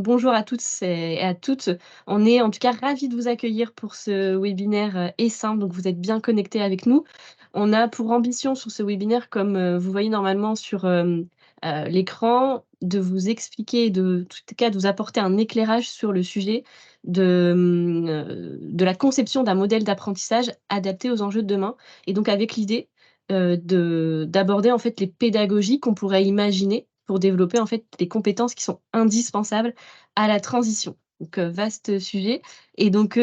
Bonjour à toutes et à toutes. On est en tout cas ravis de vous accueillir pour ce webinaire, Essaim, donc vous êtes bien connectés avec nous. On a pour ambition sur ce webinaire, comme, vous voyez normalement sur, l'écran, de vous expliquer, en tout cas de vous apporter un éclairage sur le sujet de la conception d'un modèle d'apprentissage adapté aux enjeux de demain et donc avec l'idée, d'aborder en fait les pédagogies qu'on pourrait imaginer pour développer en fait les compétences qui sont indispensables à la transition. Donc, vaste sujet et donc,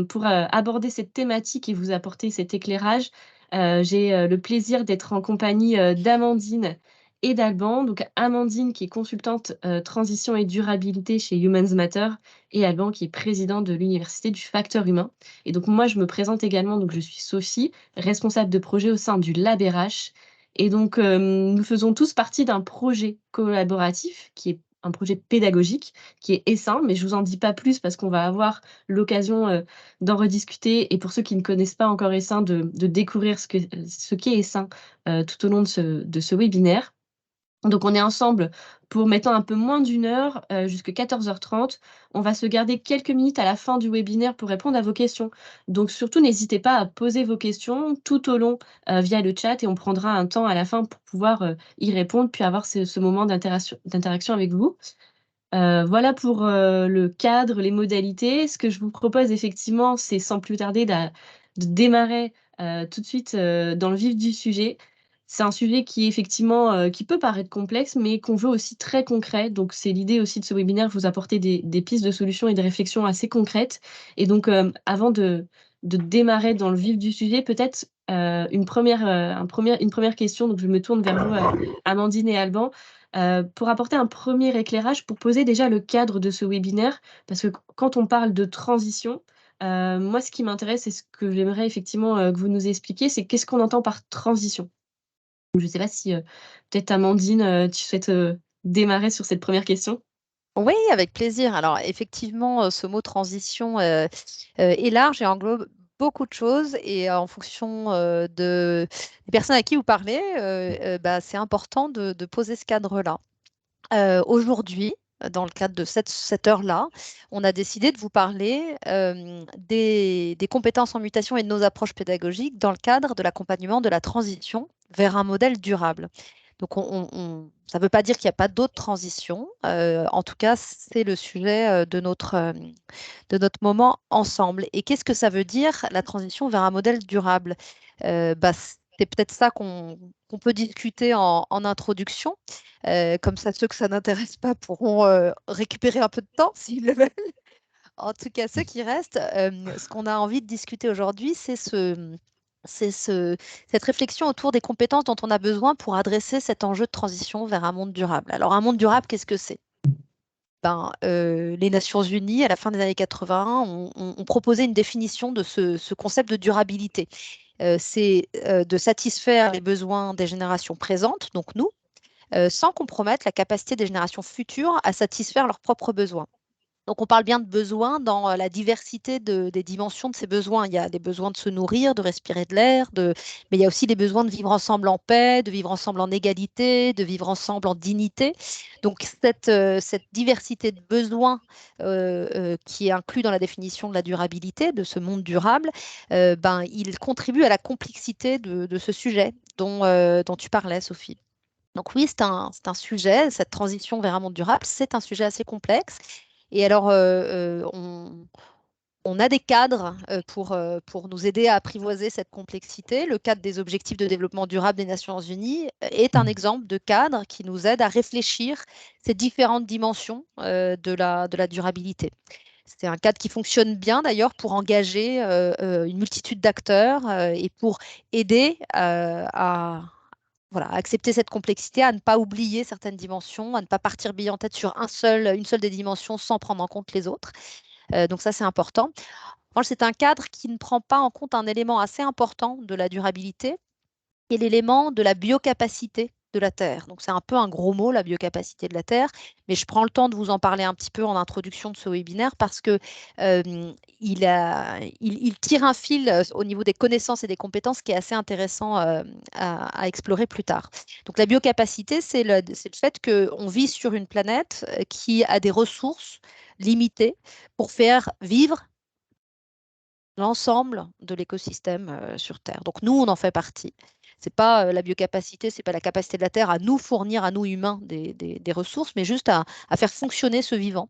pour, aborder cette thématique et vous apporter cet éclairage, j'ai, le plaisir d'être en compagnie, d'Amandine et d'Alban. Donc Amandine qui est consultante, transition et durabilité chez Humans Matter et Alban qui est président de l'université du facteur humain et donc moi je me présente également, donc je suis Sophie, responsable de projet au sein du Lab RH et donc, nous faisons tous partie d'un projet collaboratif qui est un projet pédagogique qui est Essaim, mais je vous en dis pas plus parce qu'on va avoir l'occasion, d'en rediscuter et pour ceux qui ne connaissent pas encore Essaim, de découvrir ce qu'est Essaim, tout au long de ce webinaire. Donc on est ensemble pour maintenant un peu moins d'une heure, jusqu'à 14h30. On va se garder quelques minutes à la fin du webinaire pour répondre à vos questions. Donc surtout n'hésitez pas à poser vos questions tout au long, via le chat et on prendra un temps à la fin pour pouvoir, y répondre, puis avoir ce moment d'interaction avec vous. Voilà pour, le cadre, les modalités. Ce que je vous propose effectivement, c'est sans plus tarder de démarrer, tout de suite, dans le vif du sujet. C'est un sujet qui effectivement, qui peut paraître complexe, mais qu'on veut aussi très concret. Donc c'est l'idée aussi de ce webinaire, vous apporter des pistes de solutions et des réflexions assez concrètes. Et donc, avant de démarrer dans le vif du sujet, peut-être, une première question, donc je me tourne vers vous, Amandine et Alban. Pour apporter un premier éclairage, pour poser déjà le cadre de ce webinaire, parce que quand on parle de transition, moi ce qui m'intéresse et ce que j'aimerais effectivement, que vous nous expliquiez, c'est qu'est-ce qu'on entend par transition? Je ne sais pas si, peut-être Amandine, tu souhaites, démarrer sur cette première question? Oui, avec plaisir. Alors effectivement, ce mot transition, est large et englobe beaucoup de choses et en fonction, des personnes à qui vous parlez, bah, c'est important de poser ce cadre-là. Aujourd'hui, dans le cadre de cette heure-là, on a décidé de vous parler, des compétences en mutation et de nos approches pédagogiques dans le cadre de l'accompagnement de la transition vers un modèle durable. Donc, ça ne veut pas dire qu'il n'y a pas d'autres transitions. En tout cas, c'est le sujet de notre moment ensemble. Et qu'est-ce que ça veut dire, la transition vers un modèle durable? Bah, c'est peut-être ça qu'on peut discuter en introduction. Comme ça, ceux que ça n'intéresse pas pourront récupérer un peu de temps s'ils le veulent. En tout cas, ceux qui restent, ce qu'on a envie de discuter aujourd'hui, cette réflexion autour des compétences dont on a besoin pour adresser cet enjeu de transition vers un monde durable. Alors, un monde durable, qu'est-ce que c'est? Les Nations Unies, à la fin des années 80, ont proposé une définition de ce concept de durabilité. C'est de satisfaire les besoins des générations présentes, donc nous, sans compromettre la capacité des générations futures à satisfaire leurs propres besoins. Donc, on parle bien de besoins dans la diversité des dimensions de ces besoins. Il y a des besoins de se nourrir, de respirer de l'air, mais il y a aussi les besoins de vivre ensemble en paix, de vivre ensemble en égalité, de vivre ensemble en dignité. Donc, cette diversité de besoins qui est inclus dans la définition de la durabilité, de ce monde durable, il contribue à la complexité de ce sujet dont tu parlais, Sophie. Donc oui, c'est un sujet, cette transition vers un monde durable, c'est un sujet assez complexe. Et alors, on a des cadres pour nous aider à apprivoiser cette complexité. Le cadre des objectifs de développement durable des Nations Unies est un exemple de cadre qui nous aide à réfléchir ces différentes dimensions de la durabilité. C'est un cadre qui fonctionne bien d'ailleurs pour engager une multitude d'acteurs et pour aider à voilà, à accepter cette complexité, à ne pas oublier certaines dimensions, à ne pas partir bille en tête sur une seule des dimensions sans prendre en compte les autres. Donc ça, c'est important. Moi, c'est un cadre qui ne prend pas en compte un élément assez important de la durabilité, qui est l'élément de la biocapacité. de la Terre. Donc c'est un peu un gros mot, la biocapacité de la Terre, mais je prends le temps de vous en parler un petit peu en introduction de ce webinaire parce que il tire un fil au niveau des connaissances et des compétences qui est assez intéressant à explorer plus tard. Donc la biocapacité, c'est le fait qu'on vit sur une planète qui a des ressources limitées pour faire vivre l'ensemble de l'écosystème sur Terre. Donc nous, on en fait partie. C'est pas la biocapacité, c'est pas la capacité de la Terre à nous fournir, à nous humains, des ressources, mais juste à faire fonctionner ce vivant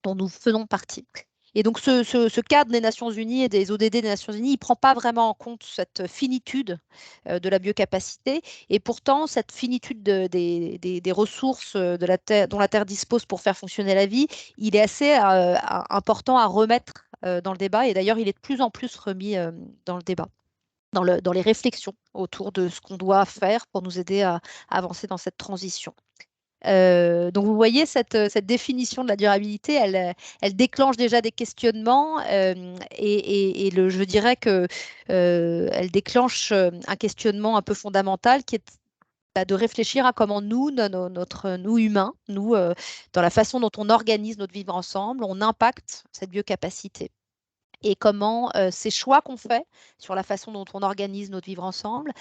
dont nous faisons partie. Et donc ce cadre des Nations Unies et des ODD des Nations Unies, il ne prend pas vraiment en compte cette finitude de la biocapacité. Et pourtant, cette finitude des ressources de la Terre, dont la Terre dispose pour faire fonctionner la vie, il est assez important à remettre dans le débat. Et d'ailleurs, il est de plus en plus remis dans le débat, dans les réflexions autour de ce qu'on doit faire pour nous aider à avancer dans cette transition. Donc vous voyez, cette définition de la durabilité, elle déclenche déjà des questionnements je dirais que elle déclenche un questionnement un peu fondamental qui est de réfléchir à comment nous, nous humains, dans la façon dont on organise notre vivre ensemble, on impacte cette biocapacité et comment ces choix qu'on fait sur la façon dont on organise notre vivre ensemble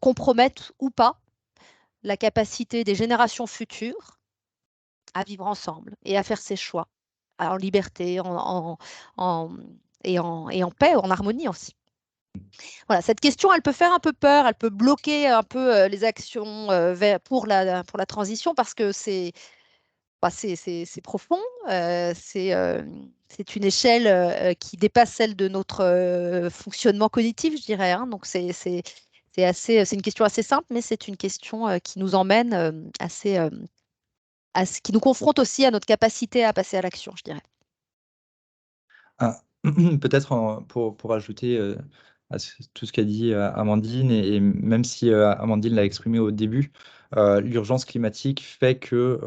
compromettent ou pas la capacité des générations futures à vivre ensemble et à faire ses choix en liberté et en paix, en harmonie aussi. Voilà, cette question, elle peut faire un peu peur, elle peut bloquer un peu les actions pour la transition parce que c'est profond, c'est une échelle qui dépasse celle de notre fonctionnement cognitif, je dirais, hein. Donc c'est une question assez simple, mais c'est une question qui nous emmène qui nous confronte aussi à notre capacité à passer à l'action, je dirais. Ah, peut-être pour ajouter à tout ce qu'a dit Amandine, et même si Amandine l'a exprimé au début, l'urgence climatique fait que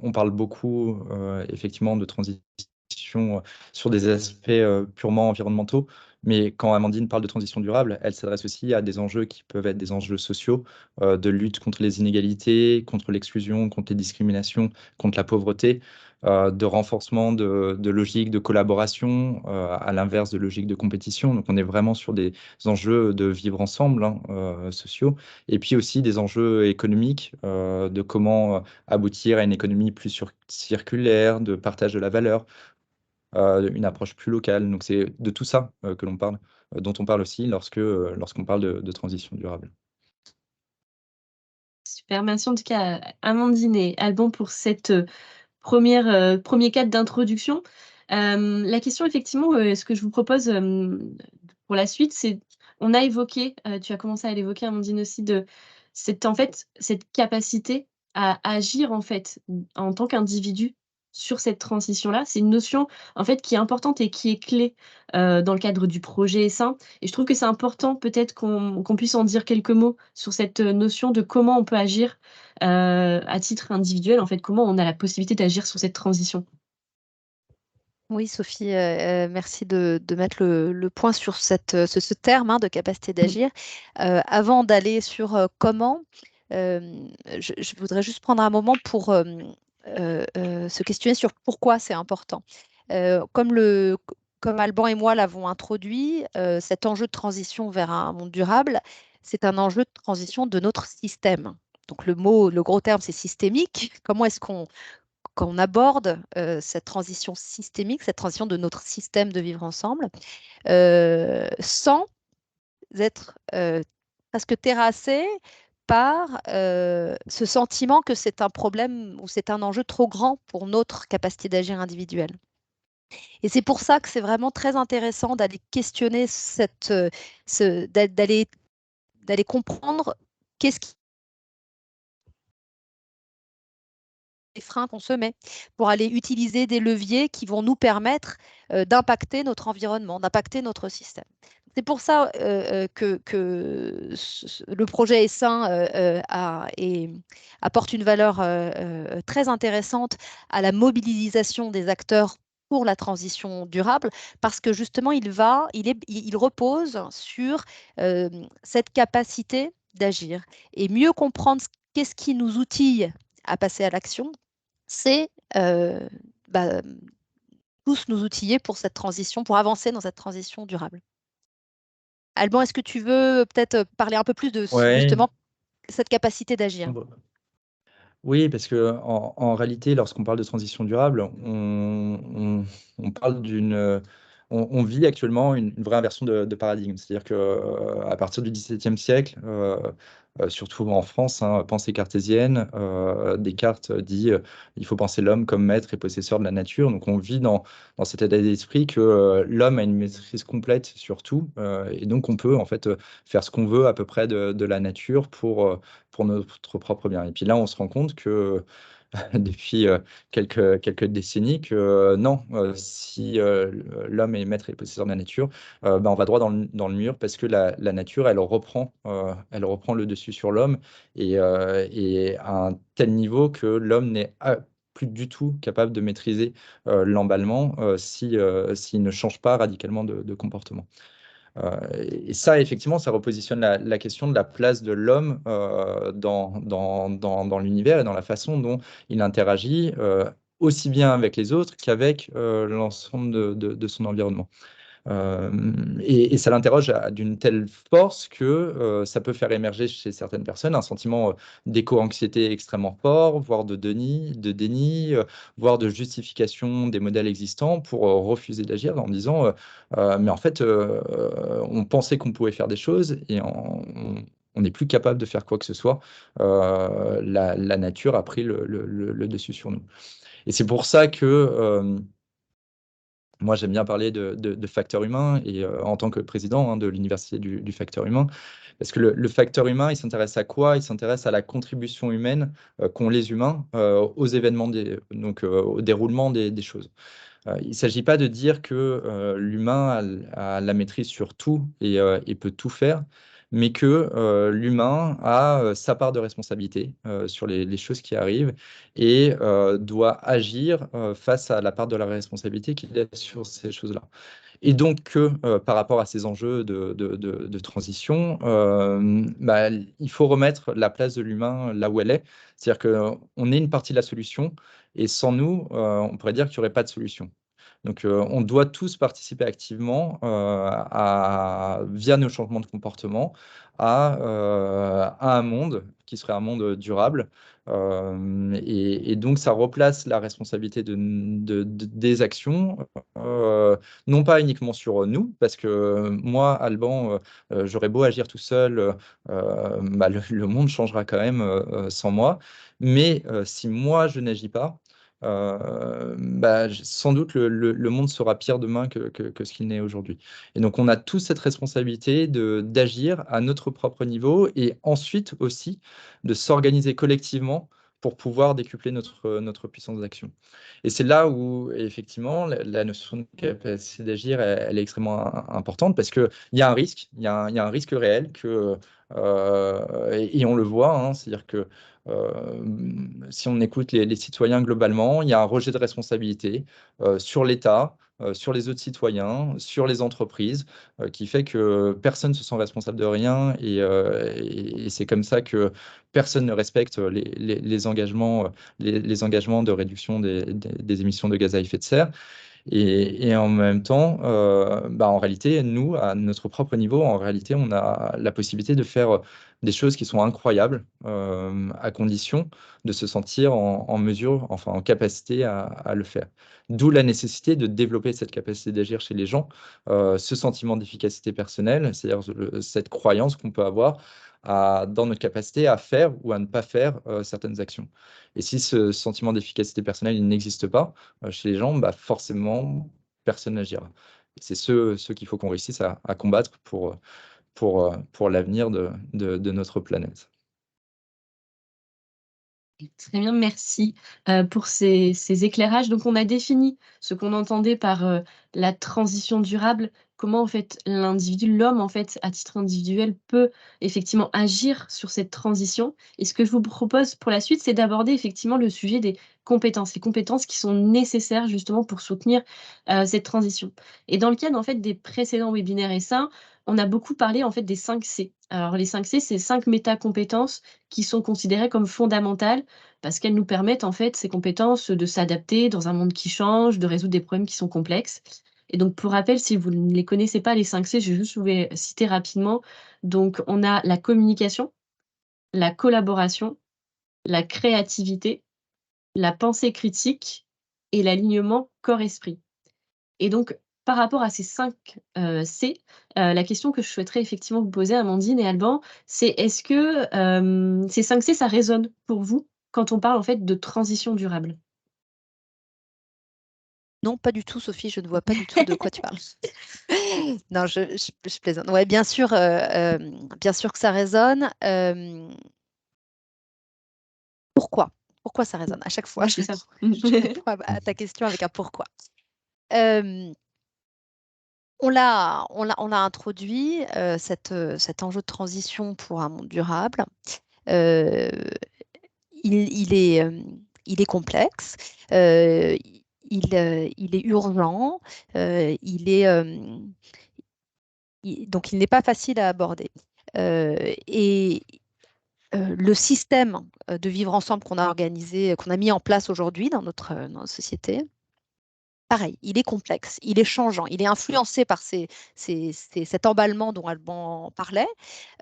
on parle beaucoup effectivement de transition sur des aspects purement environnementaux, mais quand Amandine parle de transition durable, elle s'adresse aussi à des enjeux qui peuvent être des enjeux sociaux, de lutte contre les inégalités, contre l'exclusion, contre les discriminations, contre la pauvreté, de renforcement de logiques de collaboration, à l'inverse de logiques de compétition. Donc on est vraiment sur des enjeux de vivre ensemble, hein, sociaux, et puis aussi des enjeux économiques, de comment aboutir à une économie plus circulaire, de partage de la valeur, une approche plus locale. Donc c'est de tout ça que l'on parle, dont on parle aussi lorsqu'on parle de transition durable. Super, merci en tout cas Amandine et Alban pour cette premier cadre d'introduction. La question effectivement, ce que je vous propose pour la suite, c'est, on a évoqué, tu as commencé à l'évoquer Amandine aussi, cette capacité à agir en fait en tant qu'individu sur cette transition-là. C'est une notion en fait qui est importante et qui est clé dans le cadre du projet Essaim, et je trouve que c'est important peut-être qu'on puisse en dire quelques mots sur cette notion de comment on peut agir à titre individuel, en fait, comment on a la possibilité d'agir sur cette transition. Oui, Sophie, merci de mettre le point sur ce terme de capacité d'agir. Avant d'aller sur comment, je voudrais juste prendre un moment pour se questionner sur pourquoi c'est important. Comme Alban et moi l'avons introduit, cet enjeu de transition vers un monde durable, c'est un enjeu de transition de notre système. Donc le gros terme, c'est systémique. Comment est-ce qu'on aborde cette transition systémique, cette transition de notre système de vivre ensemble, sans être presque terrassé par ce sentiment que c'est un problème ou c'est un enjeu trop grand pour notre capacité d'agir individuelle. Et c'est pour ça que c'est vraiment très intéressant d'aller questionner d'aller comprendre qu'est-ce qui les freins qu'on se met pour aller utiliser des leviers qui vont nous permettre d'impacter notre environnement, d'impacter notre système. C'est pour ça que le projet Essaim apporte une valeur très intéressante à la mobilisation des acteurs pour la transition durable, parce que justement, il repose sur cette capacité d'agir. Et mieux comprendre qu'est-ce qui nous outille à passer à l'action, c'est tous nous outiller pour cette transition, pour avancer dans cette transition durable. Alban, est-ce que tu veux peut-être parler un peu plus de Ouais. justement cette capacité d'agir? Oui, parce qu'en réalité, lorsqu'on parle de transition durable, on parle on vit actuellement une vraie inversion de paradigme. C'est-à-dire qu'à partir du XVIIe siècle, surtout en France, hein, pensée cartésienne, Descartes dit il faut penser l'homme comme maître et possesseur de la nature. Donc on vit dans cet état d'esprit que l'homme a une maîtrise complète sur tout, et donc on peut en fait faire ce qu'on veut à peu près de la nature pour notre propre bien. Et puis là, on se rend compte que depuis quelques décennies que non, si l'homme est maître et possesseur de la nature, on va droit dans le mur parce que la nature, elle reprend le dessus sur l'homme et à un tel niveau que l'homme n'est plus du tout capable de maîtriser l'emballement s'il ne change pas radicalement de comportement. Et ça, effectivement, ça repositionne la question de la place de l'homme dans l'univers et dans la façon dont il interagit aussi bien avec les autres qu'avec l'ensemble de son environnement. Et ça l'interroge d'une telle force que ça peut faire émerger chez certaines personnes un sentiment d'éco-anxiété extrêmement fort, voire de déni, voire de justification des modèles existants pour refuser d'agir en disant mais en fait, on pensait qu'on pouvait faire des choses et on n'est plus capable de faire quoi que ce soit. La nature a pris le dessus sur nous. Et c'est pour ça que moi, j'aime bien parler de facteur humain et en tant que président de l'Université du facteur humain, parce que le facteur humain, il s'intéresse à quoi? Il s'intéresse à la contribution humaine qu'ont les humains aux événements, donc au déroulement des choses. Il ne s'agit pas de dire que l'humain a la maîtrise sur tout et peut tout faire, mais que l'humain a sa part de responsabilité sur les choses qui arrivent et doit agir face à la part de la responsabilité qu'il a sur ces choses-là. Et donc que par rapport à ces enjeux de transition, il faut remettre la place de l'humain là où elle est. C'est-à-dire qu'on est une partie de la solution et sans nous, on pourrait dire qu'il n'y aurait pas de solution. Donc, on doit tous participer activement via nos changements de comportement à un monde qui serait un monde durable. Et donc, ça replace la responsabilité des actions, non pas uniquement sur nous, parce que moi, Alban, j'aurais beau agir tout seul, le monde changera quand même sans moi. Mais si moi, je n'agis pas, sans doute le monde sera pire demain que ce qu'il n'est aujourd'hui. Et donc, on a tous cette responsabilité d'agir à notre propre niveau et ensuite aussi de s'organiser collectivement pour pouvoir décupler notre puissance d'action. Et c'est là où, effectivement, la notion de capacité d'agir, elle est extrêmement importante parce qu'il y a un risque, il y a un risque réel et on le voit, hein, c'est-à-dire que si on écoute les citoyens globalement, il y a un rejet de responsabilité sur l'État, sur les autres citoyens, sur les entreprises, qui fait que personne ne se sent responsable de rien et c'est comme ça que personne ne respecte les engagements, les engagements de réduction des émissions de gaz à effet de serre. Et en même temps, en réalité, nous, à notre propre niveau, en réalité, on a la possibilité de faire des choses qui sont incroyables, à condition de se sentir en mesure, enfin en capacité à le faire. D'où la nécessité de développer cette capacité d'agir chez les gens, ce sentiment d'efficacité personnelle, c'est-à-dire cette croyance qu'on peut avoir dans notre capacité à faire ou à ne pas faire certaines actions. Et si ce sentiment d'efficacité personnelle il n'existe pas chez les gens, forcément, personne n'agira. C'est ceux qu'il faut qu'on réussisse à combattre pour l'avenir de notre planète. Très bien, merci pour ces éclairages. Donc, on a défini ce qu'on entendait par la transition durable comment en fait l'individu, l'homme en fait, à titre individuel, peut effectivement agir sur cette transition. Et ce que je vous propose pour la suite, c'est d'aborder effectivement le sujet des compétences, les compétences qui sont nécessaires justement pour soutenir, cette transition. Et dans le cadre en fait des précédents webinaires et ça, on a beaucoup parlé en fait des 5 C. Alors les 5 C, c'est 5 métacompétences qui sont considérées comme fondamentales parce qu'elles nous permettent en fait, ces compétences, de s'adapter dans un monde qui change, de résoudre des problèmes qui sont complexes. Et donc pour rappel, si vous ne les connaissez pas les 5 C, je vais juste vous les citer rapidement. Donc on a la communication, la collaboration, la créativité, la pensée critique et l'alignement corps-esprit. Et donc par rapport à ces 5 C, la question que je souhaiterais effectivement vous poser, Amandine et Alban, c'est est-ce que, ces 5 C, ça résonne pour vous quand on parle en fait de transition durable? Non, pas du tout, Sophie, je ne vois pas du tout de quoi tu parles. Non, je plaisante. Ouais, bien sûr que ça résonne. Pourquoi? Pourquoi ça résonne? À chaque fois, Ouais, c'est ça. je réponds à ta question avec un pourquoi. Euh, on l'a introduit, cet enjeu de transition pour un monde durable. Euh, il est complexe, il est urgent, donc il n'est pas facile à aborder. Et le système de vivre ensemble qu'on a organisé, qu'on a mis en place aujourd'hui dans notre société, pareil, il est complexe, il est changeant, il est influencé par cet emballement dont Alban parlait.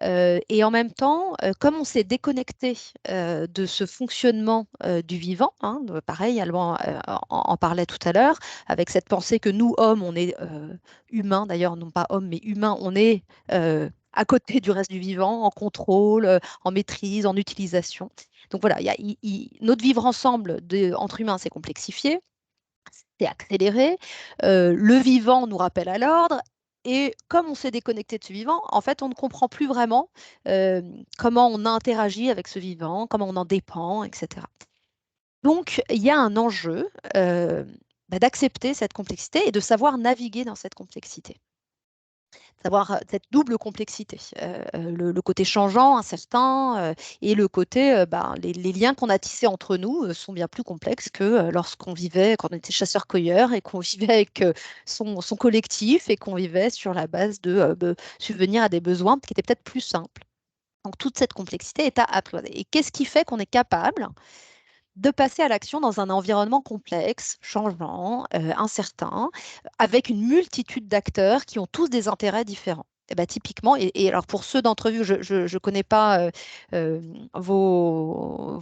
Et en même temps, comme on s'est déconnecté de ce fonctionnement du vivant, hein, pareil, Alban en parlait tout à l'heure, avec cette pensée que nous, hommes, on est humains, d'ailleurs, non pas hommes, mais humains, on est à côté du reste du vivant, en contrôle, en maîtrise, en utilisation. Donc voilà, notre vivre ensemble entre humains s'est complexifié, c'est accéléré. Le vivant nous rappelle à l'ordre. Et comme on s'est déconnecté de ce vivant, en fait, on ne comprend plus vraiment comment on interagit avec ce vivant, comment on en dépend, etc. Donc, il y a un enjeu d'accepter cette complexité et de savoir naviguer dans cette complexité. Savoir cette double complexité, le côté changeant, incertain, et le côté, les liens qu'on a tissés entre nous sont bien plus complexes que lorsqu'on vivait, quand on était chasseur-cueilleur et qu'on vivait avec son collectif et qu'on vivait sur la base de subvenir à des besoins qui étaient peut-être plus simples. Donc toute cette complexité est à apprivoiser. Et qu'est-ce qui fait qu'on est capable de passer à l'action dans un environnement complexe, changeant, incertain, avec une multitude d'acteurs qui ont tous des intérêts différents. Et ben, typiquement, et alors pour ceux d'entre vous, je ne connais pas euh, vos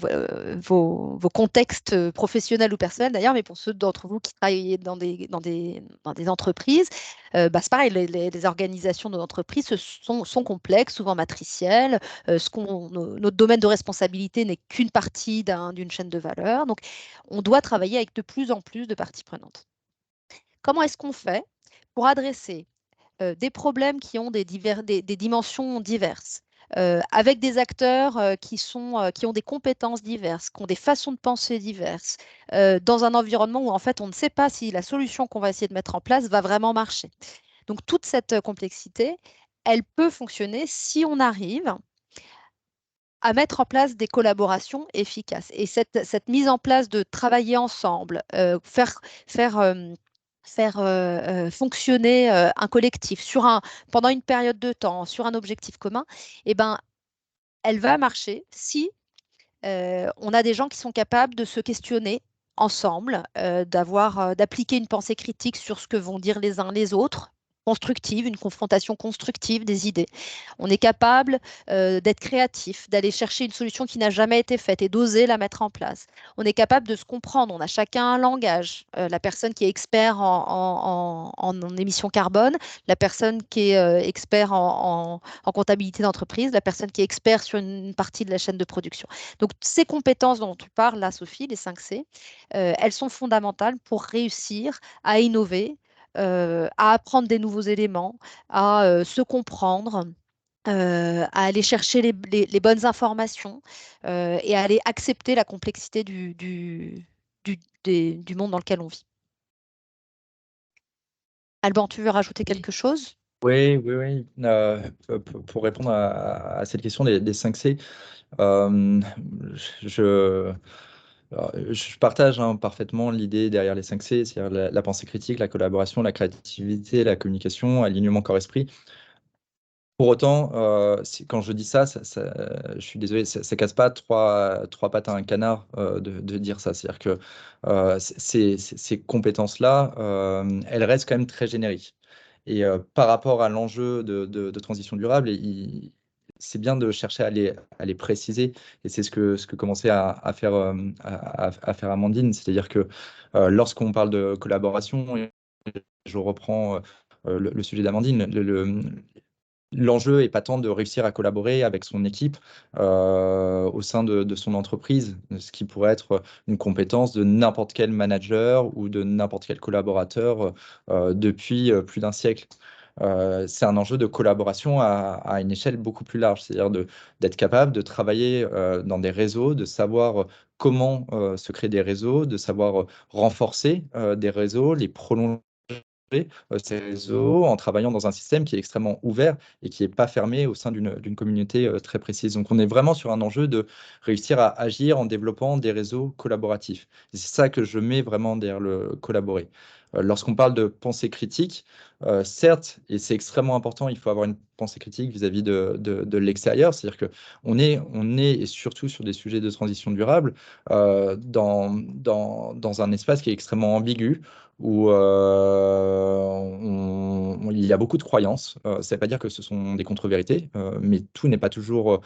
contextes professionnels ou personnels d'ailleurs, mais pour ceux d'entre vous qui travaillent dans des entreprises, c'est pareil, les organisations de l'entreprise sont complexes, souvent matricielles. Notre domaine de responsabilité n'est qu'une partie d'une chaîne de valeur. Donc, on doit travailler avec de plus en plus de parties prenantes. Comment est-ce qu'on fait pour adresser des problèmes qui ont des dimensions diverses, avec des acteurs qui ont des compétences diverses, qui ont des façons de penser diverses, dans un environnement où en fait on ne sait pas si la solution qu'on va essayer de mettre en place va vraiment marcher. Donc toute cette complexité, elle peut fonctionner si on arrive à mettre en place des collaborations efficaces. Et cette mise en place de travailler ensemble, faire fonctionner un collectif pendant une période de temps, sur un objectif commun, eh ben, elle va marcher si on a des gens qui sont capables de se questionner ensemble, d'appliquer une pensée critique sur ce que vont dire les uns les autres, constructive, une confrontation constructive des idées. On est capable d'être créatif, d'aller chercher une solution qui n'a jamais été faite et d'oser la mettre en place. On est capable de se comprendre. On a chacun un langage. La personne qui est expert en émissions carbone, la personne qui est expert en comptabilité d'entreprise, la personne qui est expert sur une partie de la chaîne de production. Donc, ces compétences dont tu parles là, Sophie, les 5 C, elles sont fondamentales pour réussir à innover, à apprendre des nouveaux éléments, à se comprendre, à aller chercher les bonnes informations et à aller accepter la complexité du monde dans lequel on vit. Alban, tu veux rajouter quelque chose? Oui, oui, oui. Pour répondre à cette question des 5C, euh, je, je partage parfaitement l'idée derrière les 5C, c'est-à-dire la pensée critique, la collaboration, la créativité, la communication, alignement corps-esprit. Pour autant, quand je dis ça, je suis désolé, ça casse pas trois pattes à un canard de dire ça. C'est-à-dire que ces compétences-là, elles restent quand même très génériques. Et par rapport à l'enjeu de transition durable, c'est bien de chercher à les préciser. Et c'est ce que commençait à faire, à faire Amandine. C'est-à-dire que lorsqu'on parle de collaboration, et je reprends le sujet d'Amandine, l'enjeu est pas tant de réussir à collaborer avec son équipe au sein de son entreprise, ce qui pourrait être une compétence de n'importe quel manager ou de n'importe quel collaborateur depuis plus d'un siècle. C'est un enjeu de collaboration à une échelle beaucoup plus large, c'est-à-dire d'être capable de travailler dans des réseaux, de savoir comment se créer des réseaux, de savoir renforcer des réseaux, les prolonger ces réseaux en travaillant dans un système qui est extrêmement ouvert et qui n'est pas fermé au sein d'une communauté très précise. Donc on est vraiment sur un enjeu de réussir à agir en développant des réseaux collaboratifs. Et c'est ça que je mets vraiment derrière le collaborer. Lorsqu'on parle de pensée critique, certes, et c'est extrêmement important, il faut avoir une pensée critique vis-à-vis de l'extérieur, c'est-à-dire qu'on est, et surtout sur des sujets de transition durable, dans un espace qui est extrêmement ambigu, où il y a beaucoup de croyances. Ça ne veut pas dire que ce sont des contre-vérités, mais tout n'est pas toujours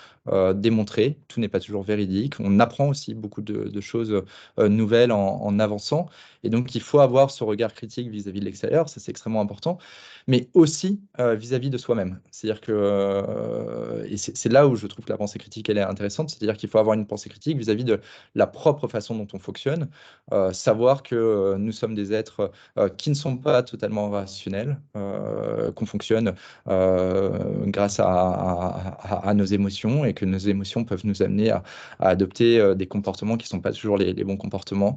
démontré, tout n'est pas toujours véridique. On apprend aussi beaucoup de choses nouvelles en avançant. Et donc, il faut avoir ce regard critique vis-à-vis de l'extérieur, ça c'est extrêmement important, mais aussi vis-à-vis de soi-même. C'est-à-dire que, et c'est là où je trouve que la pensée critique, elle est intéressante, c'est-à-dire qu'il faut avoir une pensée critique vis-à-vis de la propre façon dont on fonctionne, savoir que nous sommes des êtres qui ne sont pas totalement rationnels, qu'on fonctionne grâce à nos émotions et que nos émotions peuvent nous amener à adopter des comportements qui ne sont pas toujours les bons comportements,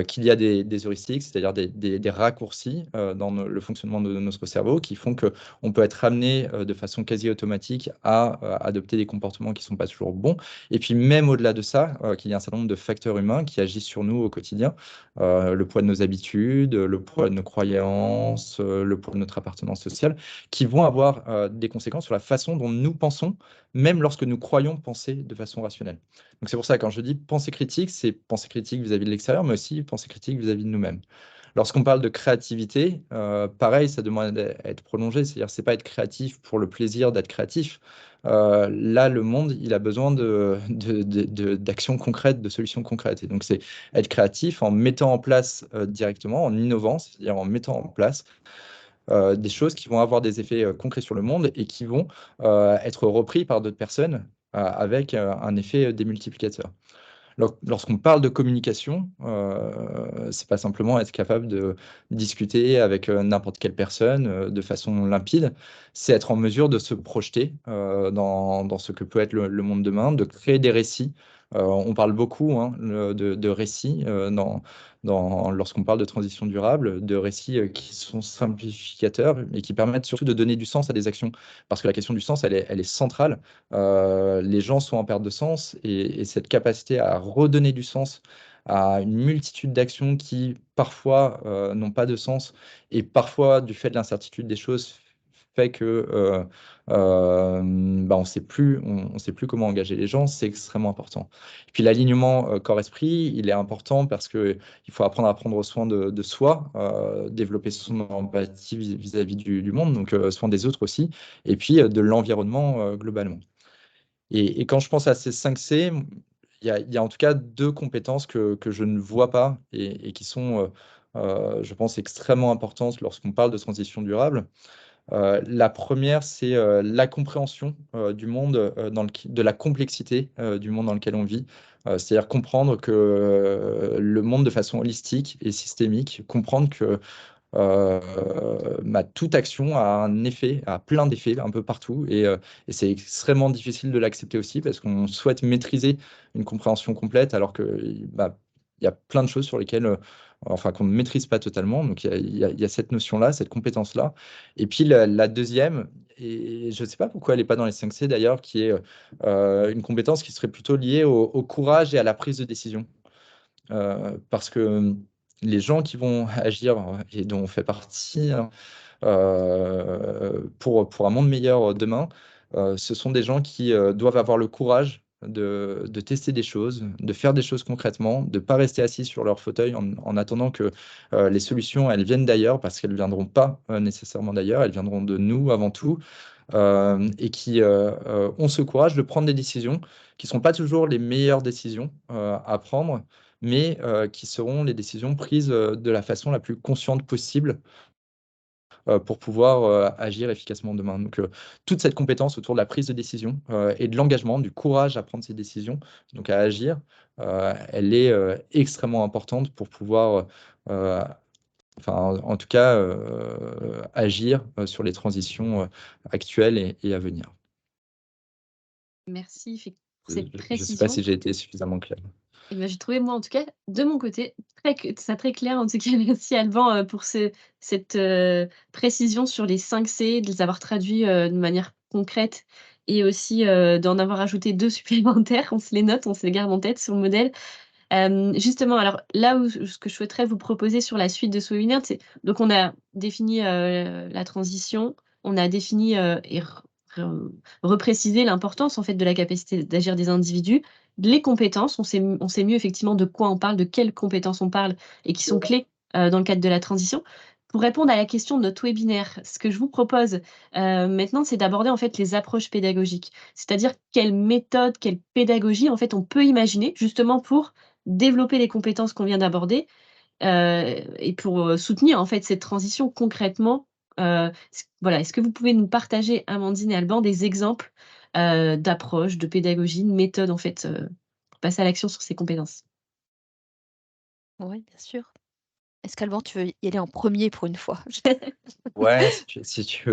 qu'il y a des heuristiques, c'est-à-dire des raccourcis dans le fonctionnement de notre cerveau qui font qu'on peut être amené de façon quasi automatique à adopter des comportements qui ne sont pas toujours bons. Et puis même au-delà de ça, qu'il y a un certain nombre de facteurs humains qui agissent sur nous au quotidien, le poids de nos habitudes, le poids de nos croyances, le poids de notre appartenance sociale, qui vont avoir des conséquences sur la façon dont nous pensons, même lorsque nous croyons penser de façon rationnelle. Donc c'est pour ça, quand je dis pensée critique, c'est pensée critique vis-à-vis de l'extérieur, mais aussi pensée critique vis-à-vis de nous-mêmes. Lorsqu'on parle de créativité, pareil, ça demande à être prolongé, c'est-à-dire c'est pas être créatif pour le plaisir d'être créatif. Là, le monde, il a besoin d'actions concrètes, de solutions concrètes. Et donc, c'est être créatif en mettant en place directement, en innovant, c'est-à-dire en mettant en place des choses qui vont avoir des effets concrets sur le monde et qui vont être repris par d'autres personnes avec un effet démultiplicateur. Lorsqu'on parle de communication, c'est pas simplement être capable de discuter avec n'importe quelle personne de façon limpide, c'est être en mesure de se projeter dans ce que peut être le monde demain, de créer des récits. On parle beaucoup de récits lorsqu'on parle de transition durable, de récits qui sont simplificateurs et qui permettent surtout de donner du sens à des actions. Parce que la question du sens, elle est centrale. Les gens sont en perte de sens et cette capacité à redonner du sens à une multitude d'actions qui parfois n'ont pas de sens et parfois du fait de l'incertitude des choses fait que on sait plus comment engager les gens, c'est extrêmement important. Et puis l'alignement corps-esprit, il est important parce que il faut apprendre à prendre soin de soi, développer son empathie vis-à-vis du monde, donc soin des autres aussi, et puis de l'environnement globalement. Et quand je pense à ces 5C, il y a en tout cas deux compétences que je ne vois pas et qui sont, je pense, extrêmement importantes lorsqu'on parle de transition durable. La première, c'est la compréhension du monde, de la complexité du monde dans lequel on vit. C'est-à-dire comprendre que le monde de façon holistique et systémique, comprendre que toute action a un effet, a plein d'effets un peu partout. Et c'est extrêmement difficile de l'accepter aussi parce qu'on souhaite maîtriser une compréhension complète alors que il y a plein de choses sur lesquelles, enfin, qu'on ne maîtrise pas totalement. Donc, il y a cette notion-là, cette compétence-là. Et puis, la deuxième, et je ne sais pas pourquoi elle n'est pas dans les 5C d'ailleurs, qui est une compétence qui serait plutôt liée au courage et à la prise de décision. Parce que les gens qui vont agir, et dont on fait partie, hein, pour un monde meilleur demain, ce sont des gens qui doivent avoir le courage de tester des choses, de faire des choses concrètement, de ne pas rester assis sur leur fauteuil en attendant que les solutions, elles viennent d'ailleurs, parce qu'elles ne viendront pas nécessairement d'ailleurs, elles viendront de nous avant tout, et qui ont ce courage de prendre des décisions qui ne sont pas toujours les meilleures décisions à prendre, mais qui seront les décisions prises de la façon la plus consciente possible pour pouvoir agir efficacement demain. Donc, toute cette compétence autour de la prise de décision et de l'engagement, du courage à prendre ces décisions, donc à agir, elle est extrêmement importante pour pouvoir, enfin, en tout cas, agir sur les transitions actuelles et à venir. Merci pour Je cette ne sais pas si précision. j'ai été suffisamment clair. Et ben, j'ai trouvé moi en tout cas, de mon côté, très clair en tout cas. Merci Alban, pour cette, précision sur les 5 C, de les avoir traduits, de manière concrète et aussi, d'en avoir ajouté 2 supplémentaires. On se les note, on se les garde en tête sur le modèle. Justement, alors là où ce que je souhaiterais vous proposer sur la suite de ce webinaire, c'est donc on a défini, la transition, on a défini, et reprécisé l'importance en fait de la capacité d'agir des individus, les compétences, on sait mieux effectivement de quoi on parle, de quelles compétences on parle et qui sont clés, dans le cadre de la transition. Pour répondre à la question de notre webinaire, ce que je vous propose, maintenant, c'est d'aborder en fait les approches pédagogiques. C'est-à-dire quelle méthode, quelle pédagogie en fait on peut imaginer justement pour développer les compétences qu'on vient d'aborder, et pour, soutenir en fait cette transition concrètement. Voilà, est-ce que vous pouvez nous partager, Amandine et Alban, des exemples, d'approches, de pédagogie, de méthodes en fait, pour passer à l'action sur ces compétences? Oui, bien sûr. Est-ce qu'Alban, tu veux y aller en premier pour une fois? Ouais, si tu veux. Si tu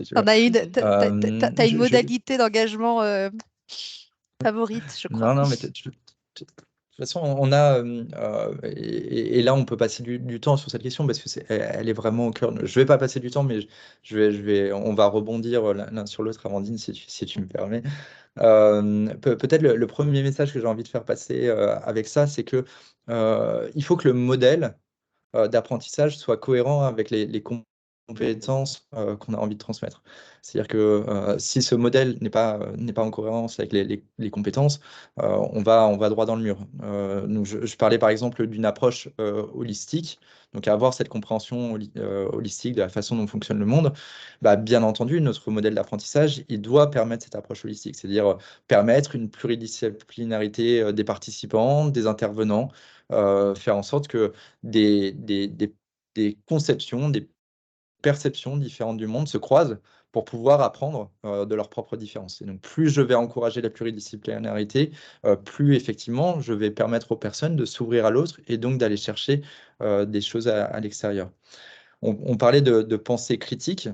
Tu veux. as une Je modalité d'engagement favorite, je crois. Non, non, mais de toute façon, on a, et là, on peut passer du temps sur cette question parce que elle est vraiment au cœur. Je ne vais pas passer du temps, mais on va rebondir l'un sur l'autre, Amandine, si tu me permets. Peut-être le premier message que j'ai envie de faire passer avec ça, c'est que il faut que le modèle d'apprentissage soit cohérent avec les compétences qu'on a envie de transmettre. C'est-à-dire que si ce modèle n'est pas en cohérence avec les compétences, on va droit dans le mur. Donc je parlais par exemple d'une approche holistique, donc avoir cette compréhension holistique de la façon dont fonctionne le monde. Bah, bien entendu, notre modèle d'apprentissage, il doit permettre cette approche holistique, c'est-à-dire permettre une pluridisciplinarité des participants, des intervenants, faire en sorte que des conceptions, des perceptions différentes du monde se croisent pour pouvoir apprendre de leurs propres différences. Et donc, plus je vais encourager la pluridisciplinarité, plus effectivement, je vais permettre aux personnes de s'ouvrir à l'autre et donc d'aller chercher des choses à l'extérieur. On parlait de pensée critique.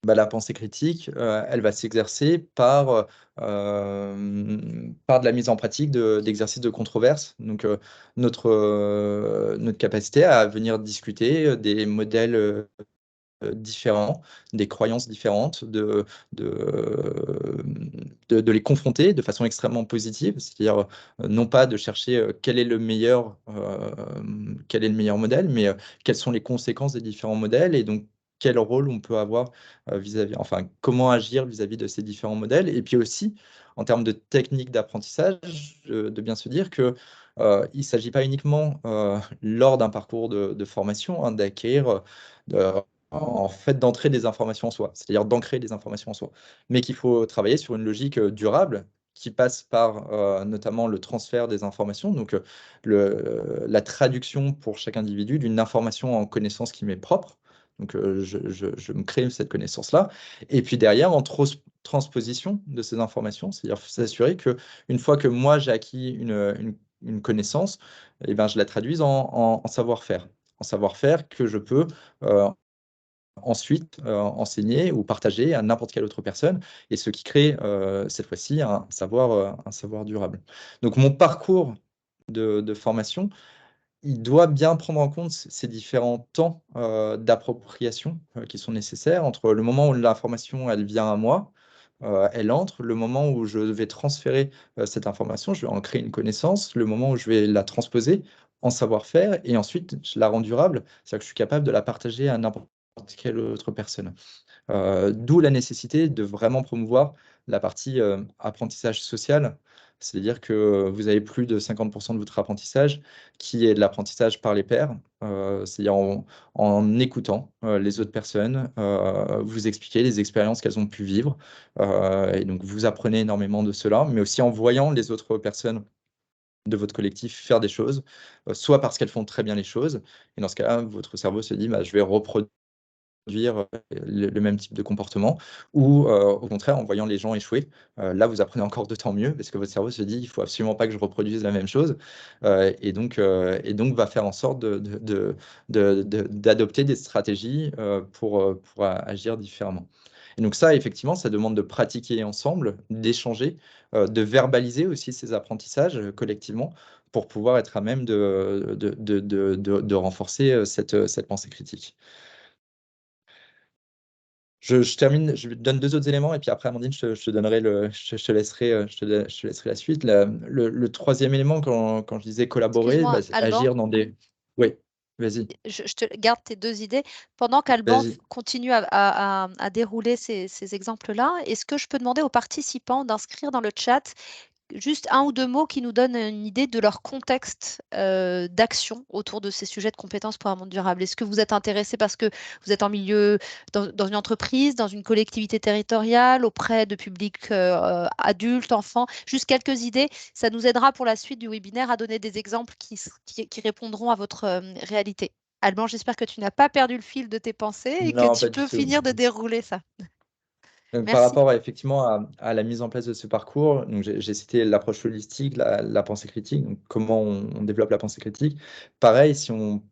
Bah, la pensée critique, elle va s'exercer par de la mise en pratique d'exercices de controverse. Donc, notre capacité à venir discuter des modèles différents, des croyances différentes, de les confronter de façon extrêmement positive, c'est-à-dire non pas de chercher quel est le meilleur modèle, mais quelles sont les conséquences des différents modèles et donc quel rôle on peut avoir vis-à-vis, enfin, comment agir vis-à-vis de ces différents modèles. Et puis aussi, en termes de techniques d'apprentissage, de bien se dire que il ne s'agit pas uniquement lors d'un parcours de formation d'acquérir en fait d'entrer des informations en soi, c'est-à-dire d'ancrer des informations en soi, mais qu'il faut travailler sur une logique durable qui passe par notamment le transfert des informations, donc la traduction pour chaque individu d'une information en connaissance qui m'est propre. Donc je me crée cette connaissance-là. Et puis derrière, en transposition de ces informations, c'est-à-dire s'assurer que une fois que moi j'ai acquis une connaissance, eh ben, je la traduise en savoir-faire. En savoir-faire que je peux ensuite enseigner ou partager à n'importe quelle autre personne, et ce qui crée cette fois-ci un savoir durable. Donc mon parcours de formation, il doit bien prendre en compte ces différents temps d'appropriation qui sont nécessaires entre le moment où l'information elle vient à moi, elle entre, le moment où je vais transférer cette information, je vais en créer une connaissance, le moment où je vais la transposer en savoir-faire, et ensuite je la rends durable, c'est-à-dire que je suis capable de la partager à n'importe quelle autre personne. D'où la nécessité de vraiment promouvoir la partie apprentissage social, c'est-à-dire que vous avez plus de 50% de votre apprentissage qui est de l'apprentissage par les pairs, c'est-à-dire en écoutant les autres personnes, vous expliquer les expériences qu'elles ont pu vivre, et donc vous apprenez énormément de cela, mais aussi en voyant les autres personnes de votre collectif faire des choses, soit parce qu'elles font très bien les choses, et dans ce cas-là, votre cerveau se dit: «Bah, je vais reproduire le même type de comportement ou au contraire, en voyant les gens échouer, là, vous apprenez encore d'autant mieux parce que votre cerveau se dit: «Il faut absolument pas que je reproduise la même chose», et donc va faire en sorte d'adopter des stratégies, pour agir différemment. Et donc ça, effectivement, ça demande de pratiquer ensemble, d'échanger, de verbaliser aussi ces apprentissages, collectivement pour pouvoir être à même de renforcer, cette pensée critique. Je termine, je donne 2 autres éléments et puis après Amandine, je te donnerai je te laisserai, je te laisserai la suite. Le 3e élément quand je disais collaborer, Excuse-moi, bah, c'est Alban, agir dans des oui, vas-y, je te garde tes 2 idées. Pendant qu'Alban vas-y. continue à dérouler ces exemples-là, est-ce que je peux demander aux participants d'inscrire dans le chat juste 1 ou 2 mots qui nous donnent une idée de leur contexte d'action autour de ces sujets de compétences pour un monde durable? Est-ce que vous êtes intéressé parce que vous êtes en milieu, dans une entreprise, dans une collectivité territoriale, auprès de publics adultes, enfants? Juste quelques idées, ça nous aidera pour la suite du webinaire à donner des exemples qui répondront à votre réalité. Alban, j'espère que tu n'as pas perdu le fil de tes pensées et que Non, tu pas du peux tout. finir de dérouler ça. Par Merci. rapport effectivement à la mise en place de ce parcours, donc j'ai cité l'approche holistique, la pensée critique, donc comment on développe la pensée critique. Pareil, si on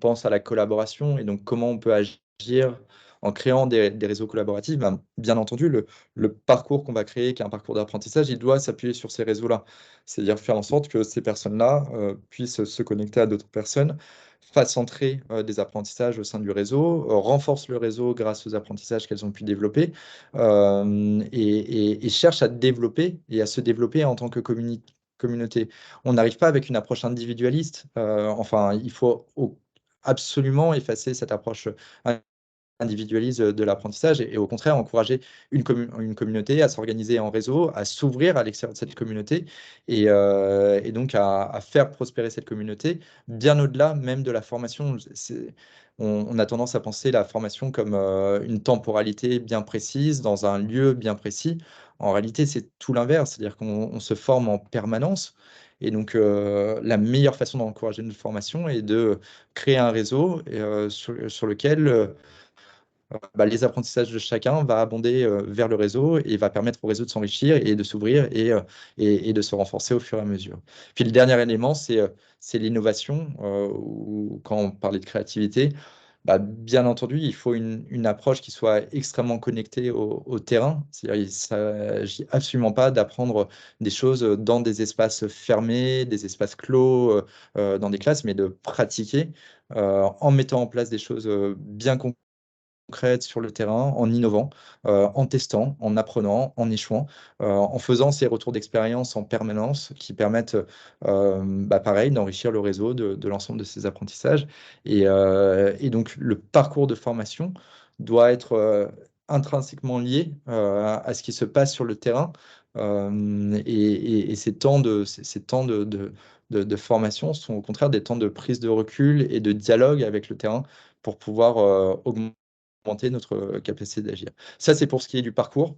pense à la collaboration et donc comment on peut agir en créant des réseaux collaboratifs, ben, bien entendu, le parcours qu'on va créer, qui est un parcours d'apprentissage, il doit s'appuyer sur ces réseaux-là. C'est-à-dire faire en sorte que ces personnes-là puissent se connecter à d'autres personnes, fassent entrer des apprentissages au sein du réseau, renforcent le réseau grâce aux apprentissages qu'elles ont pu développer, et cherche à développer et à se développer en tant que communauté. On n'arrive pas avec une approche individualiste, enfin, il faut absolument effacer cette approche individualiste de l'apprentissage et au contraire encourager une communauté à s'organiser en réseau, à s'ouvrir à l'extérieur de cette communauté et donc à faire prospérer cette communauté bien au-delà même de la formation. On a tendance à penser la formation comme une temporalité bien précise, dans un lieu bien précis. En réalité, c'est tout l'inverse, c'est-à-dire qu'on se forme en permanence. Et donc, la meilleure façon d'encourager une formation est de créer un réseau sur lequel bah, les apprentissages de chacun va abonder vers le réseau et va permettre au réseau de s'enrichir et de s'ouvrir et de se renforcer au fur et à mesure. Puis le dernier élément, c'est l'innovation, ou quand on parlait de créativité, bah, bien entendu, il faut une approche qui soit extrêmement connectée au terrain. C'est-à-dire, il ne s'agit absolument pas d'apprendre des choses dans des espaces fermés, des espaces clos, dans des classes, mais de pratiquer en mettant en place des choses bien concrètes sur le terrain, en innovant, en testant, en apprenant, en échouant, en faisant ces retours d'expérience en permanence qui permettent, bah, pareil, d'enrichir le réseau de l'ensemble de ces apprentissages. Et donc, le parcours de formation doit être intrinsèquement lié à ce qui se passe sur le terrain. Et ces temps de formation sont au contraire des temps de prise de recul et de dialogue avec le terrain pour pouvoir augmenter notre capacité d'agir. Ça, c'est pour ce qui est du parcours,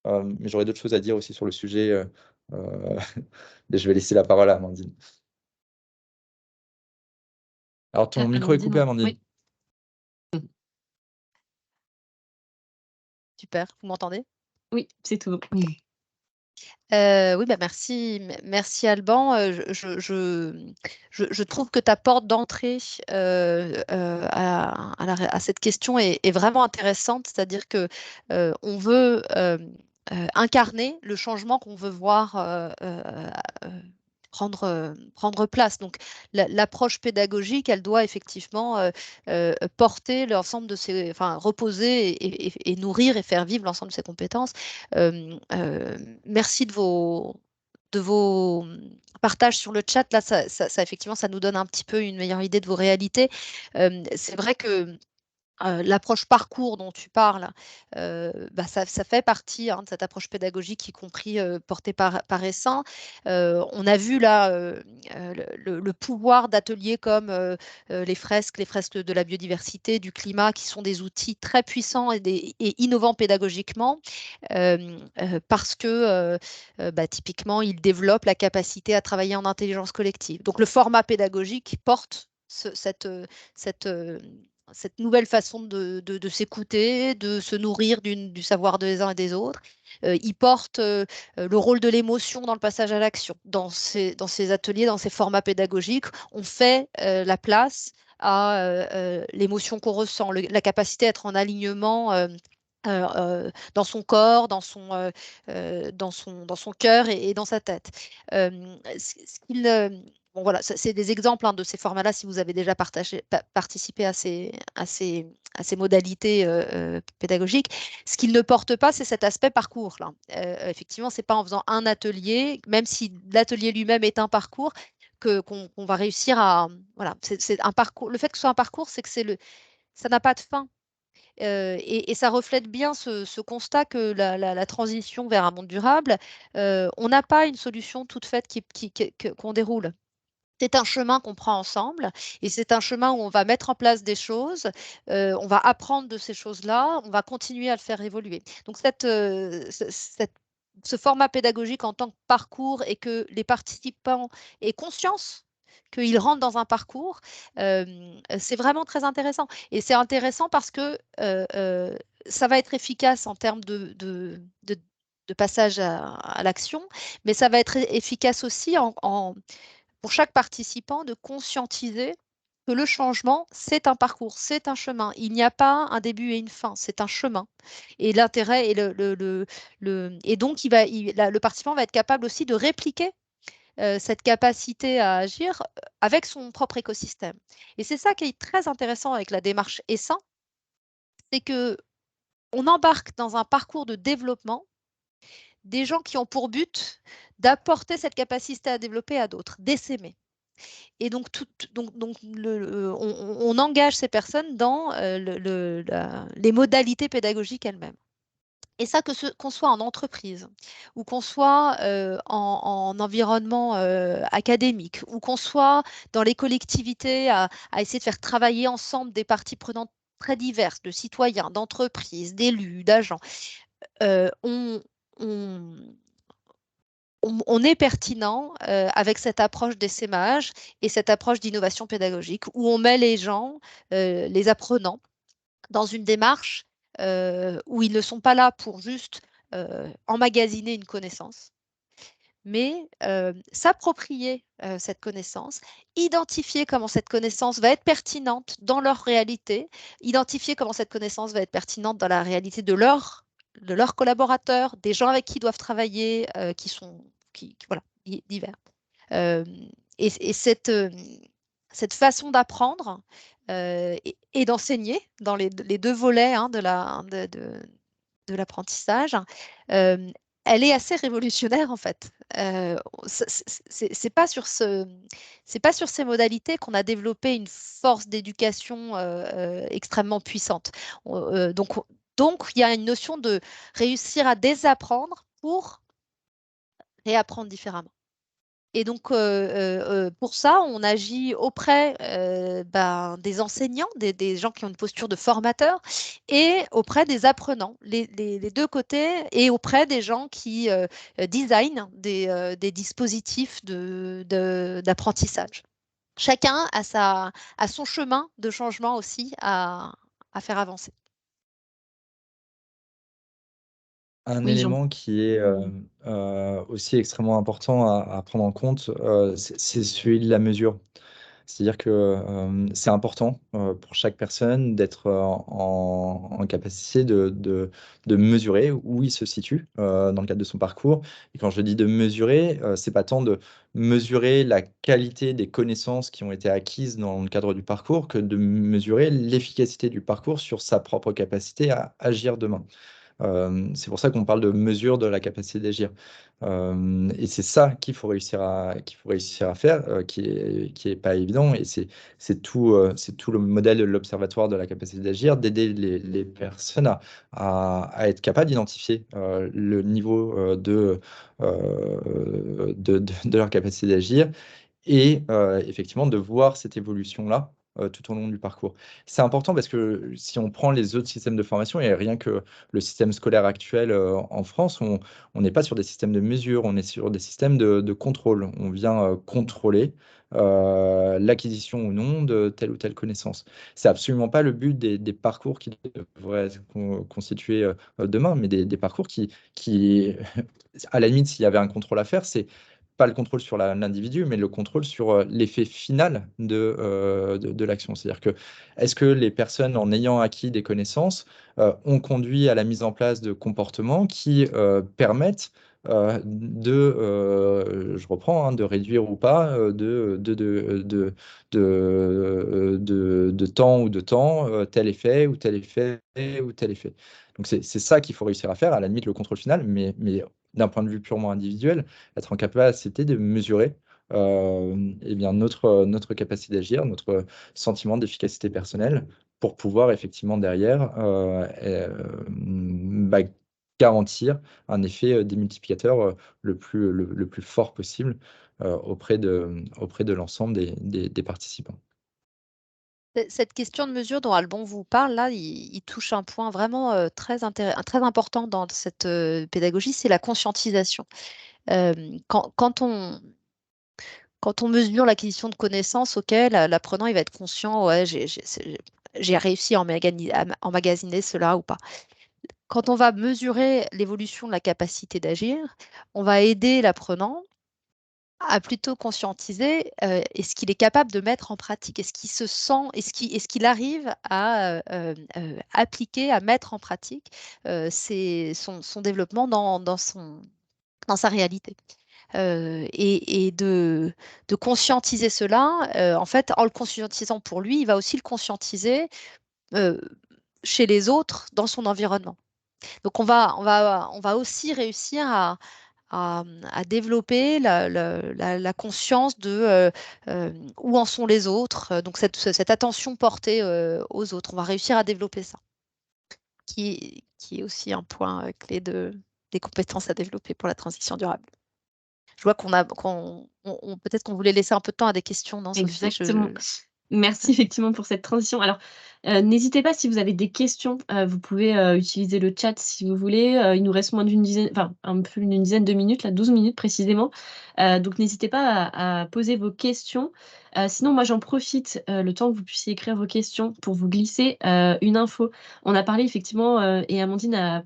mais j'aurais d'autres choses à dire aussi sur le sujet, mais je vais laisser la parole à Amandine. Alors ton micro est coupé, Amandine, Amandine. oui. Super, vous m'entendez? Oui, c'est tout. Oui, bah, merci Alban. Je trouve que ta porte d'entrée à cette question est vraiment intéressante, c'est-à-dire que on veut incarner le changement qu'on veut voir prendre place. Donc, l'approche pédagogique, elle doit effectivement porter l'ensemble de ces, enfin, reposer et nourrir et faire vivre l'ensemble de ces compétences. Merci de vos partages sur le chat. Là, effectivement, ça nous donne un petit peu une meilleure idée de vos réalités. C'est vrai que l'approche parcours dont tu parles, ça fait partie de cette approche pédagogique, y compris portée par Essin. On a vu là le pouvoir d'ateliers comme les fresques de la biodiversité, du climat, qui sont des outils très puissants et innovants pédagogiquement, parce que typiquement, ils développent la capacité à travailler en intelligence collective. Donc le format pédagogique porte cette nouvelle façon de s'écouter, de se nourrir du savoir des uns et des autres. Il porte le rôle de l'émotion dans le passage à l'action. Dans ces ateliers, dans ces formats pédagogiques, on fait la place à l'émotion qu'on ressent, la capacité à être en alignement dans son corps, dans son cœur et dans sa tête. Bon, voilà, c'est des exemples de ces formats-là si vous avez déjà participé à ces modalités pédagogiques. Ce qu'il ne porte pas, c'est cet aspect parcours là. Effectivement, c'est pas en faisant un atelier, même si l'atelier lui-même est un parcours, qu'on va réussir à. Voilà, c'est un parcours. Le fait que ce soit un parcours, c'est que ça n'a pas de fin. Et ça reflète bien ce constat que la transition vers un monde durable, on n'a pas une solution toute faite qu'on déroule. C'est un chemin qu'on prend ensemble et c'est un chemin où on va mettre en place des choses, on va apprendre de ces choses-là, on va continuer à le faire évoluer. Donc ce format pédagogique en tant que parcours et que les participants aient conscience qu'ils rentrent dans un parcours, c'est vraiment très intéressant. Et c'est intéressant parce que ça va être efficace en termes de passage à l'action, mais ça va être efficace aussi pour chaque participant de conscientiser que le changement, c'est un parcours, c'est un chemin. Il n'y a pas un début et une fin, c'est un chemin. Et l'intérêt et et donc le participant va être capable aussi de répliquer cette capacité à agir avec son propre écosystème. Et c'est ça qui est très intéressant avec la démarche Essaim, c'est que on embarque dans un parcours de développement des gens qui ont pour but d'apporter cette capacité à développer à d'autres, d'essaimer. Et donc, on engage ces personnes dans les modalités pédagogiques elles-mêmes. Et ça, qu'on soit en entreprise, ou qu'on soit en environnement académique, ou qu'on soit dans les collectivités à essayer de faire travailler ensemble des parties prenantes très diverses, de citoyens, d'entreprises, d'élus, d'agents, on, on est pertinent avec cette approche d'essaimage et cette approche d'innovation pédagogique où on met les gens, les apprenants, dans une démarche où ils ne sont pas là pour juste emmagasiner une connaissance, mais s'approprier cette connaissance, identifier comment cette connaissance va être pertinente dans leur réalité, identifier comment cette connaissance va être pertinente dans la réalité de leurs collaborateurs, des gens avec qui ils doivent travailler, voilà, divers. Et cette façon d'apprendre et d'enseigner dans les deux volets de l'apprentissage, elle est assez révolutionnaire en fait. C'est pas sur ces modalités qu'on a développé une force d'éducation extrêmement puissante. Donc, il y a une notion de réussir à désapprendre pour réapprendre différemment. Et donc, pour ça, on agit auprès des enseignants, des gens qui ont une posture de formateur, et auprès des apprenants, les deux côtés, et auprès des gens qui designent des dispositifs d'apprentissage. Chacun a son chemin de changement aussi à faire avancer. Un Oui, Jean. élément qui est aussi extrêmement important à prendre en compte, c'est celui de la mesure. C'est-à-dire que c'est important pour chaque personne d'être en capacité de mesurer où il se situe dans le cadre de son parcours. Et quand je dis de mesurer, c'est pas tant de mesurer la qualité des connaissances qui ont été acquises dans le cadre du parcours que de mesurer l'efficacité du parcours sur sa propre capacité à agir demain. C'est pour ça qu'on parle de mesure de la capacité d'agir. Et c'est ça qu'il faut réussir à faire, qui est pas évident. Et c'est tout le modèle de l'Observatoire de la capacité d'agir, d'aider les personnes à être capables d'identifier le niveau de leur capacité d'agir et effectivement de voir cette évolution-là tout au long du parcours. C'est important parce que si on prend les autres systèmes de formation, et rien que le système scolaire actuel en France, on n'est pas sur des systèmes de mesure, on est sur des systèmes de contrôle. On vient contrôler l'acquisition ou non de telle ou telle connaissance. C'est absolument pas le but des parcours qui devraient être constitués demain, mais des parcours qui, à la limite, s'il y avait un contrôle à faire, c'est pas le contrôle sur l'individu, mais le contrôle sur l'effet final de l'action. C'est-à-dire que est-ce que les personnes, en ayant acquis des connaissances, ont conduit à la mise en place de comportements qui permettent je reprends, hein, de réduire ou pas de temps ou de temps tel effet ou tel effet ou tel effet. Donc c'est ça qu'il faut réussir à faire, à la limite le contrôle final, mais d'un point de vue purement individuel, être en capacité de mesurer eh bien, notre capacité d'agir, notre sentiment d'efficacité personnelle, pour pouvoir effectivement derrière bah, garantir un effet démultiplicateur le plus fort possible auprès de l'ensemble des participants. Cette question de mesure dont Alban vous parle, là, il touche un point vraiment très important dans cette pédagogie, c'est la conscientisation. Euh, quand, quand on, Quand on mesure l'acquisition de connaissances, ok, l'apprenant, il va être conscient, ouais, j'ai réussi à emmagasiner cela ou pas. Quand on va mesurer l'évolution de la capacité d'agir, on va aider l'apprenant à plutôt conscientiser est-ce qu'il est capable de mettre en pratique, est-ce qu'il se sent, est-ce qu'il arrive à appliquer, à mettre en pratique son développement dans sa réalité. Et de conscientiser cela, en fait, en le conscientisant pour lui, il va aussi le conscientiser euh, chez les autres dans son environnement. Donc, on va aussi réussir à développer la conscience de où en sont les autres, donc cette attention portée aux autres. On va réussir à développer ça, qui est aussi un point clé des compétences à développer pour la transition durable. Je vois peut-être qu'on voulait laisser un peu de temps à des questions, non, Sophie? Exactement. Merci effectivement pour cette transition. Alors, n'hésitez pas si vous avez des questions, vous pouvez utiliser le chat si vous voulez. Il nous reste moins d'une dizaine, enfin un peu plus d'une dizaine de minutes, là 12 minutes précisément. Donc n'hésitez pas à poser vos questions. Sinon, moi j'en profite le temps que vous puissiez écrire vos questions pour vous glisser une info. On a parlé effectivement, et Amandine a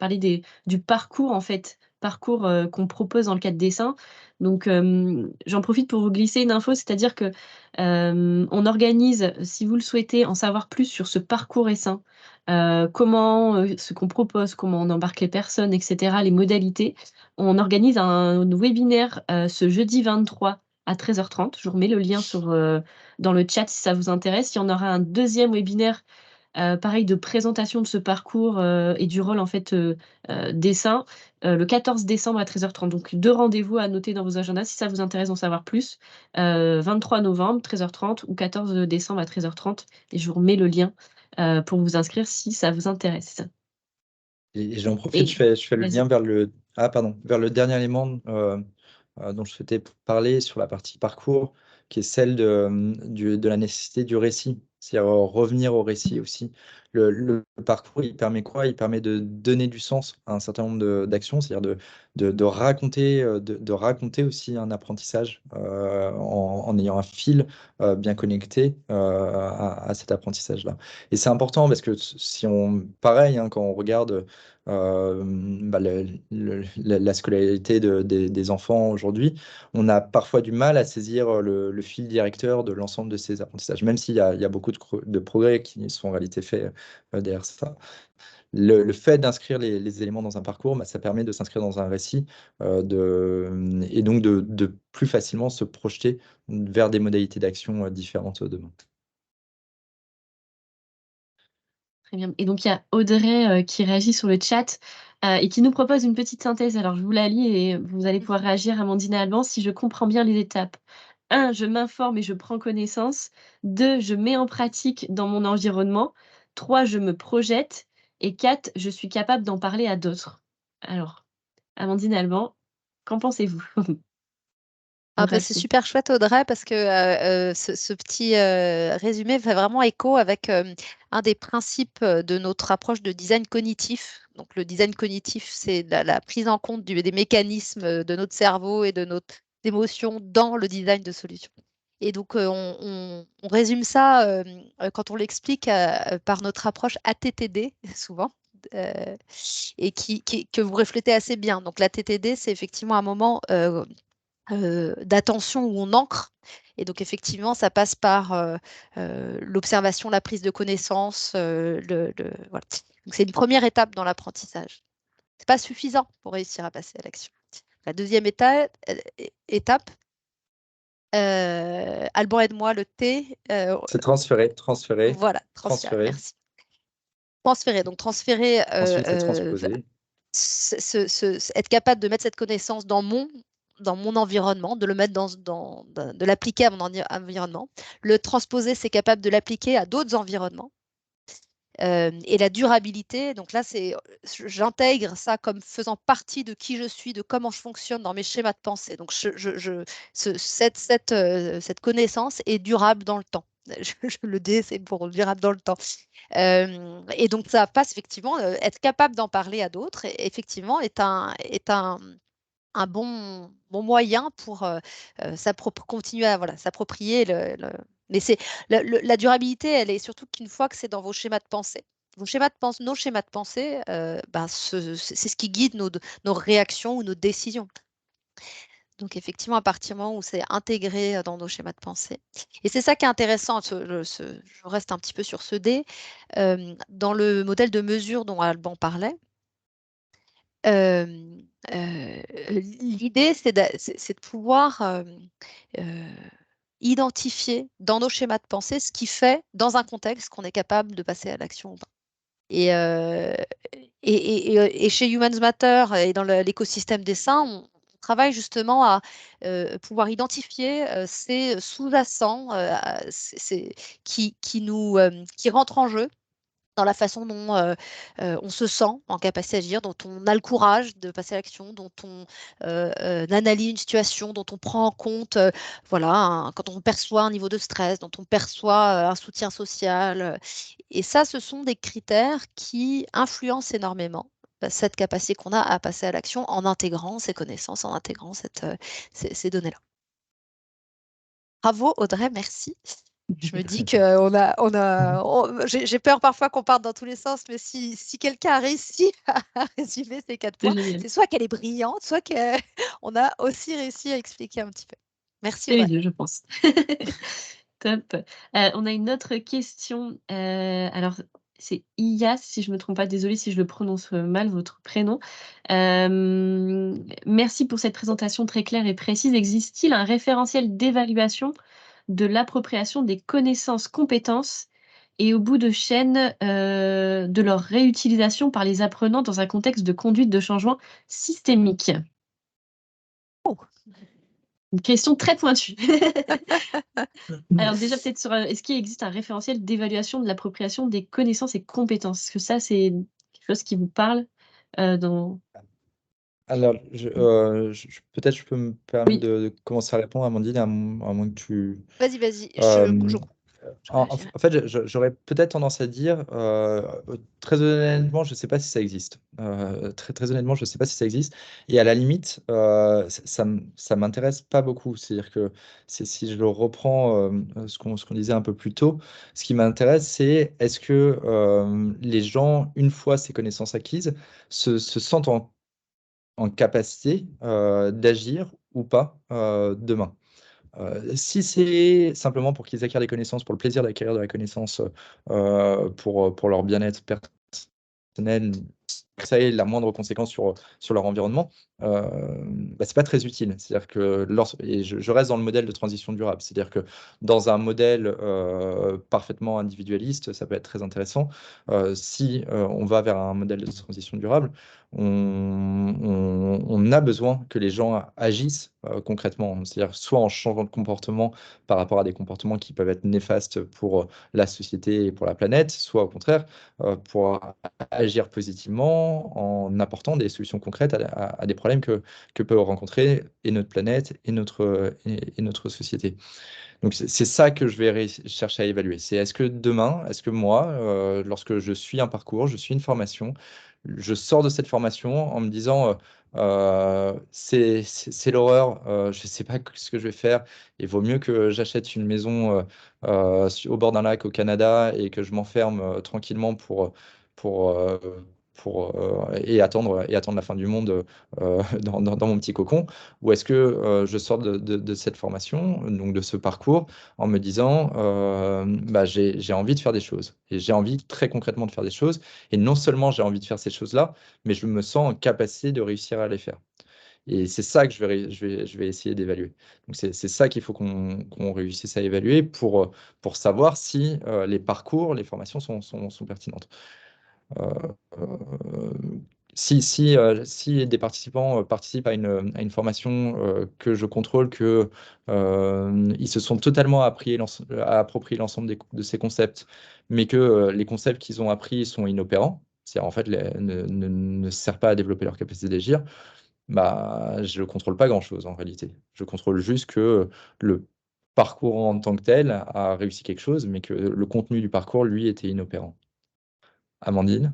parlé du parcours en fait, parcours qu'on propose dans le cadre dessin. Donc j'en profite pour vous glisser une info, c'est-à-dire que on organise, si vous le souhaitez, en savoir plus sur ce parcours essaim, comment, ce qu'on propose, comment on embarque les personnes, etc., les modalités. On organise un webinaire ce jeudi 23 à 13h30. Je vous remets le lien dans le chat si ça vous intéresse. Il y en aura un deuxième webinaire pareil, de présentation de ce parcours et du rôle en fait dessin le 14 décembre à 13h30. Donc 2 rendez-vous à noter dans vos agendas si ça vous intéresse d'en savoir plus. 23 novembre 13h30 ou 14 décembre à 13h30. Et je vous remets le lien pour vous inscrire si ça vous intéresse. Et j'en profite, je fais le lien vers le dernier élément dont je souhaitais parler sur la partie parcours, qui est celle de la nécessité du récit, c'est-à-dire revenir au récit aussi. Le parcours, il permet quoi? Il permet de donner du sens à un certain nombre d'actions, c'est-à-dire de raconter aussi un apprentissage en ayant un fil bien connecté à cet apprentissage-là. Et c'est important parce que si on, pareil, hein, quand on regarde bah, la scolarité des enfants aujourd'hui, on a parfois du mal à saisir le fil directeur de l'ensemble de ces apprentissages, même s'il y a beaucoup de progrès qui sont en réalité faits derrière ça. Le fait d'inscrire les éléments dans un parcours, bah, ça permet de s'inscrire dans un récit et donc de plus facilement se projeter vers des modalités d'action différentes demain. Très bien. Et donc, il y a Audrey qui réagit sur le chat et qui nous propose une petite synthèse. Alors, je vous la lis et vous allez pouvoir réagir, Amandine et Alban, si je comprends bien les étapes. 1, je m'informe et je prends connaissance. 2, je mets en pratique dans mon environnement. 3, je me projette. Et 4, je suis capable d'en parler à d'autres. Alors, Amandine et Alban, qu'en pensez-vous? Ah bah, c'est super chouette, Audrey, parce que ce petit résumé fait vraiment écho avec un des principes de notre approche de design cognitif. Donc, le design cognitif, c'est la prise en compte des mécanismes de notre cerveau et de nos émotions dans le design de solutions. Et donc, on résume ça quand on l'explique par notre approche ATTD, souvent. Et que vous reflétez assez bien. Donc, la TTD, c'est effectivement un moment d'attention où on ancre. Et donc, effectivement, ça passe par l'observation, la prise de connaissance. Voilà. Donc, c'est une première étape dans l'apprentissage. Ce n'est pas suffisant pour réussir à passer à l'action. La deuxième étape, Alban, aide-moi, le T. C'est transférer. Voilà, transférer, merci. Transférer, donc transférer. Ensuite, c'est transposer. Être capable de mettre cette connaissance dans mon environnement, de le mettre de l'appliquer à mon environnement. Le transposer, c'est capable de l'appliquer à d'autres environnements. Et la durabilité, donc là, j'intègre ça comme faisant partie de qui je suis, de comment je fonctionne dans mes schémas de pensée. Donc, cette connaissance est durable dans le temps. Le D, c'est pour durable dans le temps. Et donc, ça passe effectivement, être capable d'en parler à d'autres, effectivement, est un bon moyen pour continuer à s'approprier Mais la durabilité, elle est surtout qu'une fois que c'est dans vos schémas de pensée. Nos schémas de pensée, c'est ce qui guide nos réactions ou nos décisions. Donc, effectivement, à partir du moment où c'est intégré dans nos schémas de pensée. Et c'est ça qui est intéressant, je reste un petit peu sur ce D. Dans le modèle de mesure dont Alban parlait, l'idée, c'est de pouvoir identifier dans nos schémas de pensée ce qui fait, dans un contexte, qu'on est capable de passer à l'action ou pas. Et chez Humans Matter et dans l'écosystème dessin, on travaille justement à pouvoir identifier ces sous-jacents qui rentrent en jeu dans la façon dont on se sent en capacité d'agir, dont on a le courage de passer à l'action, dont on analyse une situation, dont on prend en compte, quand on perçoit un niveau de stress, dont on perçoit un soutien social. Et ça, ce sont des critères qui influencent énormément cette capacité qu'on a à passer à l'action en intégrant ces connaissances, en intégrant ces données-là. Bravo Audrey, merci. Je me dis que j'ai peur parfois qu'on parte dans tous les sens, mais si quelqu'un a réussi à résumer ces 4 points, c'est soit qu'elle est brillante, soit qu'on a aussi réussi à expliquer un petit peu. Merci. C'est les deux, je pense. Top. On a une autre question. Alors, c'est Iyas, si je ne me trompe pas. Désolée si je le prononce mal, votre prénom. Merci pour cette présentation très claire et précise. Existe-t-il un référentiel d'évaluation de l'appropriation des connaissances, compétences et au bout de chaîne de leur réutilisation par les apprenants dans un contexte de conduite de changement systémique? Oh. Une question très pointue. Alors déjà, peut-être sur est-ce qu'il existe un référentiel d'évaluation de l'appropriation des connaissances et compétences? Est-ce que ça, c'est quelque chose qui vous parle dans... Alors, peut-être je peux me permettre Oui. de commencer à répondre, Amandine, à moins que tu... Vas-y, Euh, je crois. je En réagirais. en fait, j'aurais peut-être tendance à dire, très honnêtement, je ne sais pas si ça existe. Très honnêtement, je ne sais pas si ça existe et à la limite, ça m'intéresse pas beaucoup. C'est-à-dire que si je le reprends, ce qu'on disait un peu plus tôt, ce qui m'intéresse, c'est est-ce que, les gens, une fois ces connaissances acquises, se sentent en capacité, d'agir ou pas, demain? Si c'est simplement pour qu'ils acquièrent des connaissances, pour le plaisir d'acquérir de la connaissance, pour leur bien-être personnel, que ça ait la moindre conséquence sur leur environnement, c'est pas très utile. C'est-à-dire que et je reste dans le modèle de transition durable. C'est-à-dire que dans un modèle, parfaitement individualiste, ça peut être très intéressant. Si, on va vers un modèle de transition durable, on a besoin que les gens agissent, concrètement. C'est-à-dire soit en changeant de comportement par rapport à des comportements qui peuvent être néfastes pour, la société et pour la planète, soit au contraire, pour agir positivement en apportant des solutions concrètes à des problèmes que peut rencontrer et notre planète et notre société. Donc c'est ça que je vais chercher à évaluer. C'est est-ce que demain, est-ce que moi, lorsque je suis un parcours, je suis une formation, je sors de cette formation en me disant, c'est l'horreur, je ne sais pas ce que je vais faire, il vaut mieux que j'achète une maison au bord d'un lac au Canada et que je m'enferme tranquillement pour, euh, et attendre la fin du monde dans mon petit cocon. Ou est-ce que je sors de cette formation, donc de ce parcours, en me disant, j'ai envie de faire des choses. Et j'ai envie très concrètement de faire des choses. Et non seulement j'ai envie de faire ces choses-là, mais je me sens en capacité de réussir à les faire. Et c'est ça que je vais essayer d'évaluer. Donc c'est ça qu'il faut qu'on réussisse à évaluer pour savoir si les parcours, les formations sont pertinentes. Euh, euh, si des participants participent à une formation que je contrôle, que ils se sont totalement approprié l'ensemble de ces concepts, mais que les concepts qu'ils ont appris sont inopérants, c'est-à-dire en fait ne servent pas à développer leur capacité d'agir, je ne contrôle pas grand-chose en réalité. Je contrôle juste que le parcours en tant que tel a réussi quelque chose, mais que le contenu du parcours, lui, était inopérant. Amandine?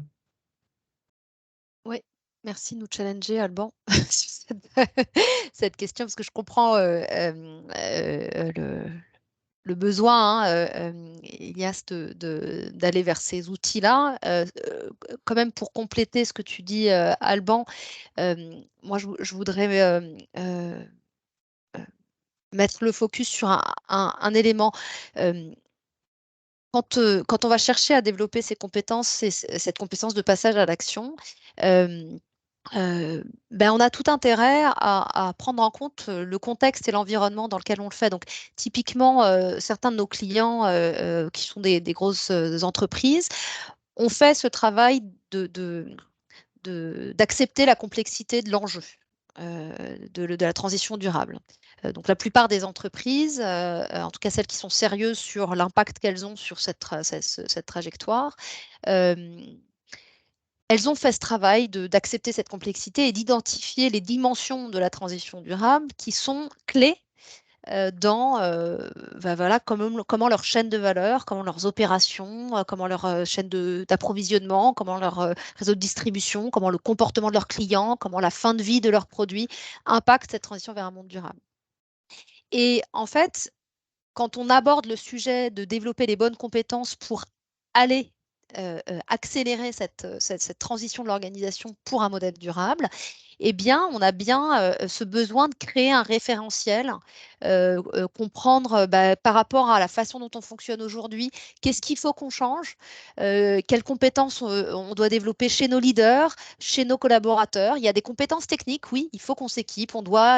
Oui, merci de nous challenger, Alban, sur cette question, parce que je comprends le besoin, Elias, d'aller vers ces outils-là. Quand même, pour compléter ce que tu dis, Alban, moi, je voudrais mettre le focus sur un élément. Quand on va chercher à développer ces compétences, cette compétence de passage à l'action, on a tout intérêt à prendre en compte le contexte et l'environnement dans lequel on le fait. Donc, typiquement, certains de nos clients qui sont des grosses entreprises ont fait ce travail d'accepter la complexité de l'enjeu de la transition durable. Donc la plupart des entreprises, en tout cas celles qui sont sérieuses sur l'impact qu'elles ont sur cette trajectoire, elles ont fait ce travail d'accepter cette complexité et d'identifier les dimensions de la transition durable qui sont clés dans voilà, comment leur chaîne de valeur, comment leurs opérations, comment leur chaîne d'approvisionnement, comment leur réseau de distribution, comment le comportement de leurs clients, comment la fin de vie de leurs produits impacte cette transition vers un monde durable. Et en fait, quand on aborde le sujet de développer les bonnes compétences pour aller accélérer cette transition de l'organisation pour un modèle durable, eh bien, on a bien ce besoin de créer un référentiel, comprendre par rapport à la façon dont on fonctionne aujourd'hui, qu'est-ce qu'il faut qu'on change, quelles compétences on doit développer chez nos leaders, chez nos collaborateurs. Il y a des compétences techniques, oui, il faut qu'on s'équipe, on doit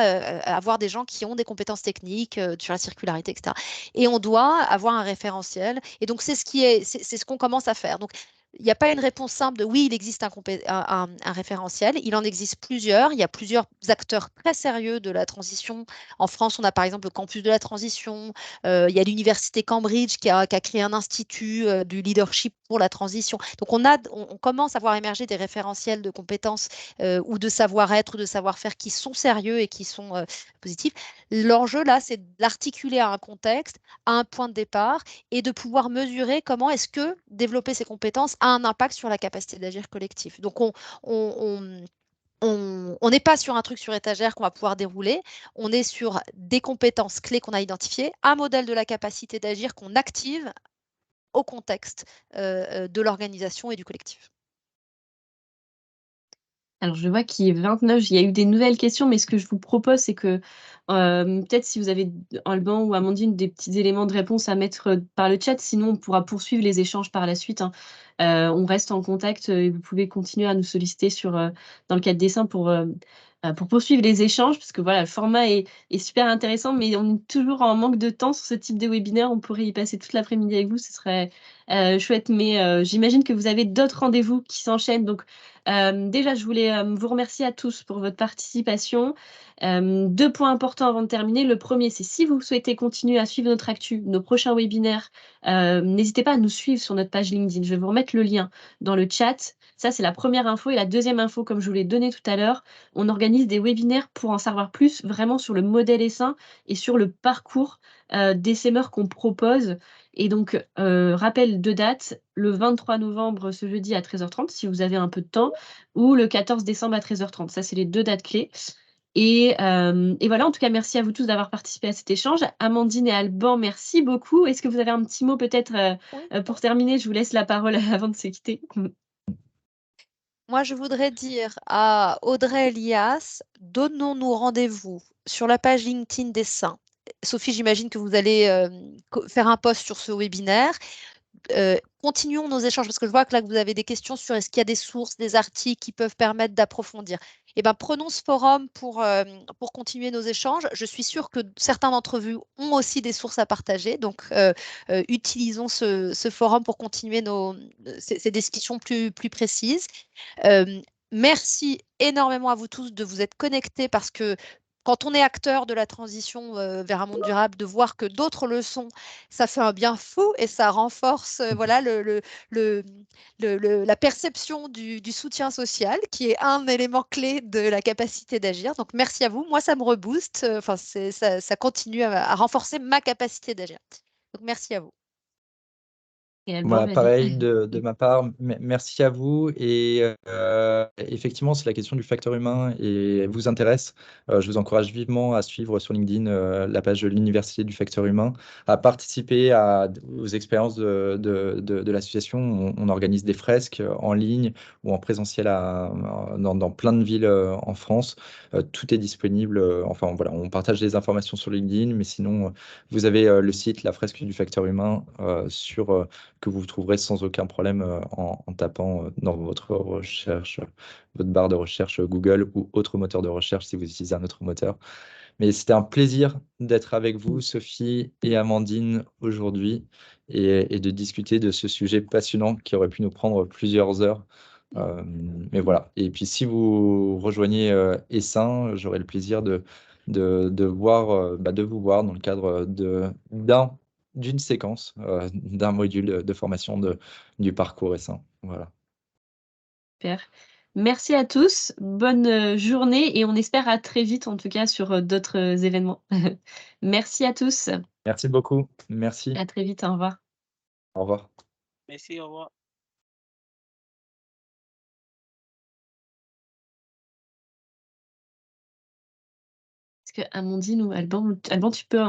avoir des gens qui ont des compétences techniques sur la circularité, etc. Et on doit avoir un référentiel. Et donc, c'est ce qu'on commence à faire. Donc, il n'y a pas une réponse simple de oui, il existe un référentiel. Il en existe plusieurs. Il y a plusieurs acteurs très sérieux de la transition. En France, on a par exemple le campus de la transition. Il y a l'université Cambridge qui a créé un institut du leadership pour la transition. Donc, on commence à voir émerger des référentiels de compétences ou de savoir-être ou de savoir-faire qui sont sérieux et qui sont positifs. L'enjeu, là, c'est d'articuler à un contexte, à un point de départ, et de pouvoir mesurer comment est-ce que développer ces compétences a un impact sur la capacité d'agir collectif. Donc, on n'est pas sur un truc sur étagère qu'on va pouvoir dérouler, on est sur des compétences clés qu'on a identifiées, un modèle de la capacité d'agir qu'on active au contexte de l'organisation et du collectif. Alors, je vois qu'il est 29, il y a eu des nouvelles questions, mais ce que je vous propose, c'est que, peut-être si vous avez, Alban ou Amandine, des petits éléments de réponse à mettre, par le chat, sinon on pourra poursuivre les échanges par la suite, hein. On reste en contact, et vous pouvez continuer à nous solliciter sur, dans le cadre dessin pour poursuivre les échanges parce que voilà, le format est super intéressant, mais on est toujours en manque de temps sur ce type de webinaire. On pourrait y passer toute l'après-midi avec vous, ce serait, chouette, mais j'imagine que vous avez d'autres rendez-vous qui s'enchaînent donc déjà, je voulais vous remercier à tous pour votre participation. 2 points importants avant de terminer. Le premier, c'est si vous souhaitez continuer à suivre notre actu, nos prochains webinaires, n'hésitez pas à nous suivre sur notre page LinkedIn. Je vais vous remettre le lien dans le chat. Ça, c'est la première info. Et la deuxième info, comme je vous l'ai donné tout à l'heure, on organise des webinaires pour en savoir plus vraiment sur le modèle essaim et sur le parcours d'essaimeurs qu'on propose. Et donc, rappel de date, le 23 novembre, ce jeudi à 13h30, si vous avez un peu de temps, ou le 14 décembre à 13h30. Ça, c'est les 2 dates clés. Et voilà, en tout cas, merci à vous tous d'avoir participé à cet échange. Amandine et Alban, merci beaucoup. Est-ce que vous avez un petit mot peut-être pour terminer? Je vous laisse la parole avant de se quitter. Moi, je voudrais dire à Audrey Elias, donnons-nous rendez-vous sur la page LinkedIn Dessin. Sophie, j'imagine que vous allez faire un post sur ce webinaire. Continuons nos échanges parce que je vois que là, vous avez des questions sur est-ce qu'il y a des sources, des articles qui peuvent permettre d'approfondir. Eh ben, prenons ce forum pour continuer nos échanges. Je suis sûre que certains d'entre vous ont aussi des sources à partager. Donc, utilisons ce forum pour continuer ces discussions plus précises. Merci énormément à vous tous de vous être connectés parce que quand on est acteur de la transition vers un monde durable, de voir que d'autres le sont, ça fait un bien fou et ça renforce voilà, la perception du soutien social, qui est un élément clé de la capacité d'agir. Donc, merci à vous. Moi, ça me rebooste. Enfin, ça continue à renforcer ma capacité d'agir. Donc, merci à vous. Et Alban, Voilà, vas-y. pareil de ma part, merci à vous. Et effectivement, si la question du facteur humain vous intéresse, je vous encourage vivement à suivre sur LinkedIn la page de l'Université du facteur humain, à participer aux expériences de l'association. On organise des fresques en ligne ou en présentiel dans plein de villes en France. Tout est disponible. Enfin, voilà, on partage des informations sur LinkedIn, mais sinon, vous avez le site, la fresque du facteur humain que vous trouverez sans aucun problème en tapant dans votre recherche, votre barre de recherche Google ou autre moteur de recherche si vous utilisez un autre moteur. Mais c'était un plaisir d'être avec vous, Sophie et Amandine, aujourd'hui et de discuter de ce sujet passionnant qui aurait pu nous prendre plusieurs heures. Mais voilà. Et puis, si vous rejoignez Essaim, j'aurai le plaisir de vous voir dans le cadre d'une séquence, d'un module de formation du parcours Essaim. Voilà. Super. Merci à tous. Bonne journée et on espère à très vite, en tout cas, sur d'autres événements. Merci à tous. Merci beaucoup. Merci. À très vite. Au revoir. Au revoir. Merci, au revoir. Est-ce que Amandine ou Alban, tu peux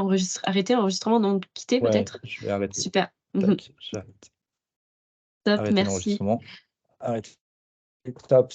arrêter l'enregistrement, donc quitter Ouais, peut-être? je vais arrêter. Super. Tac, j'arrête. Top, Arrêter merci. l'enregistrement. Arrêtez. Top.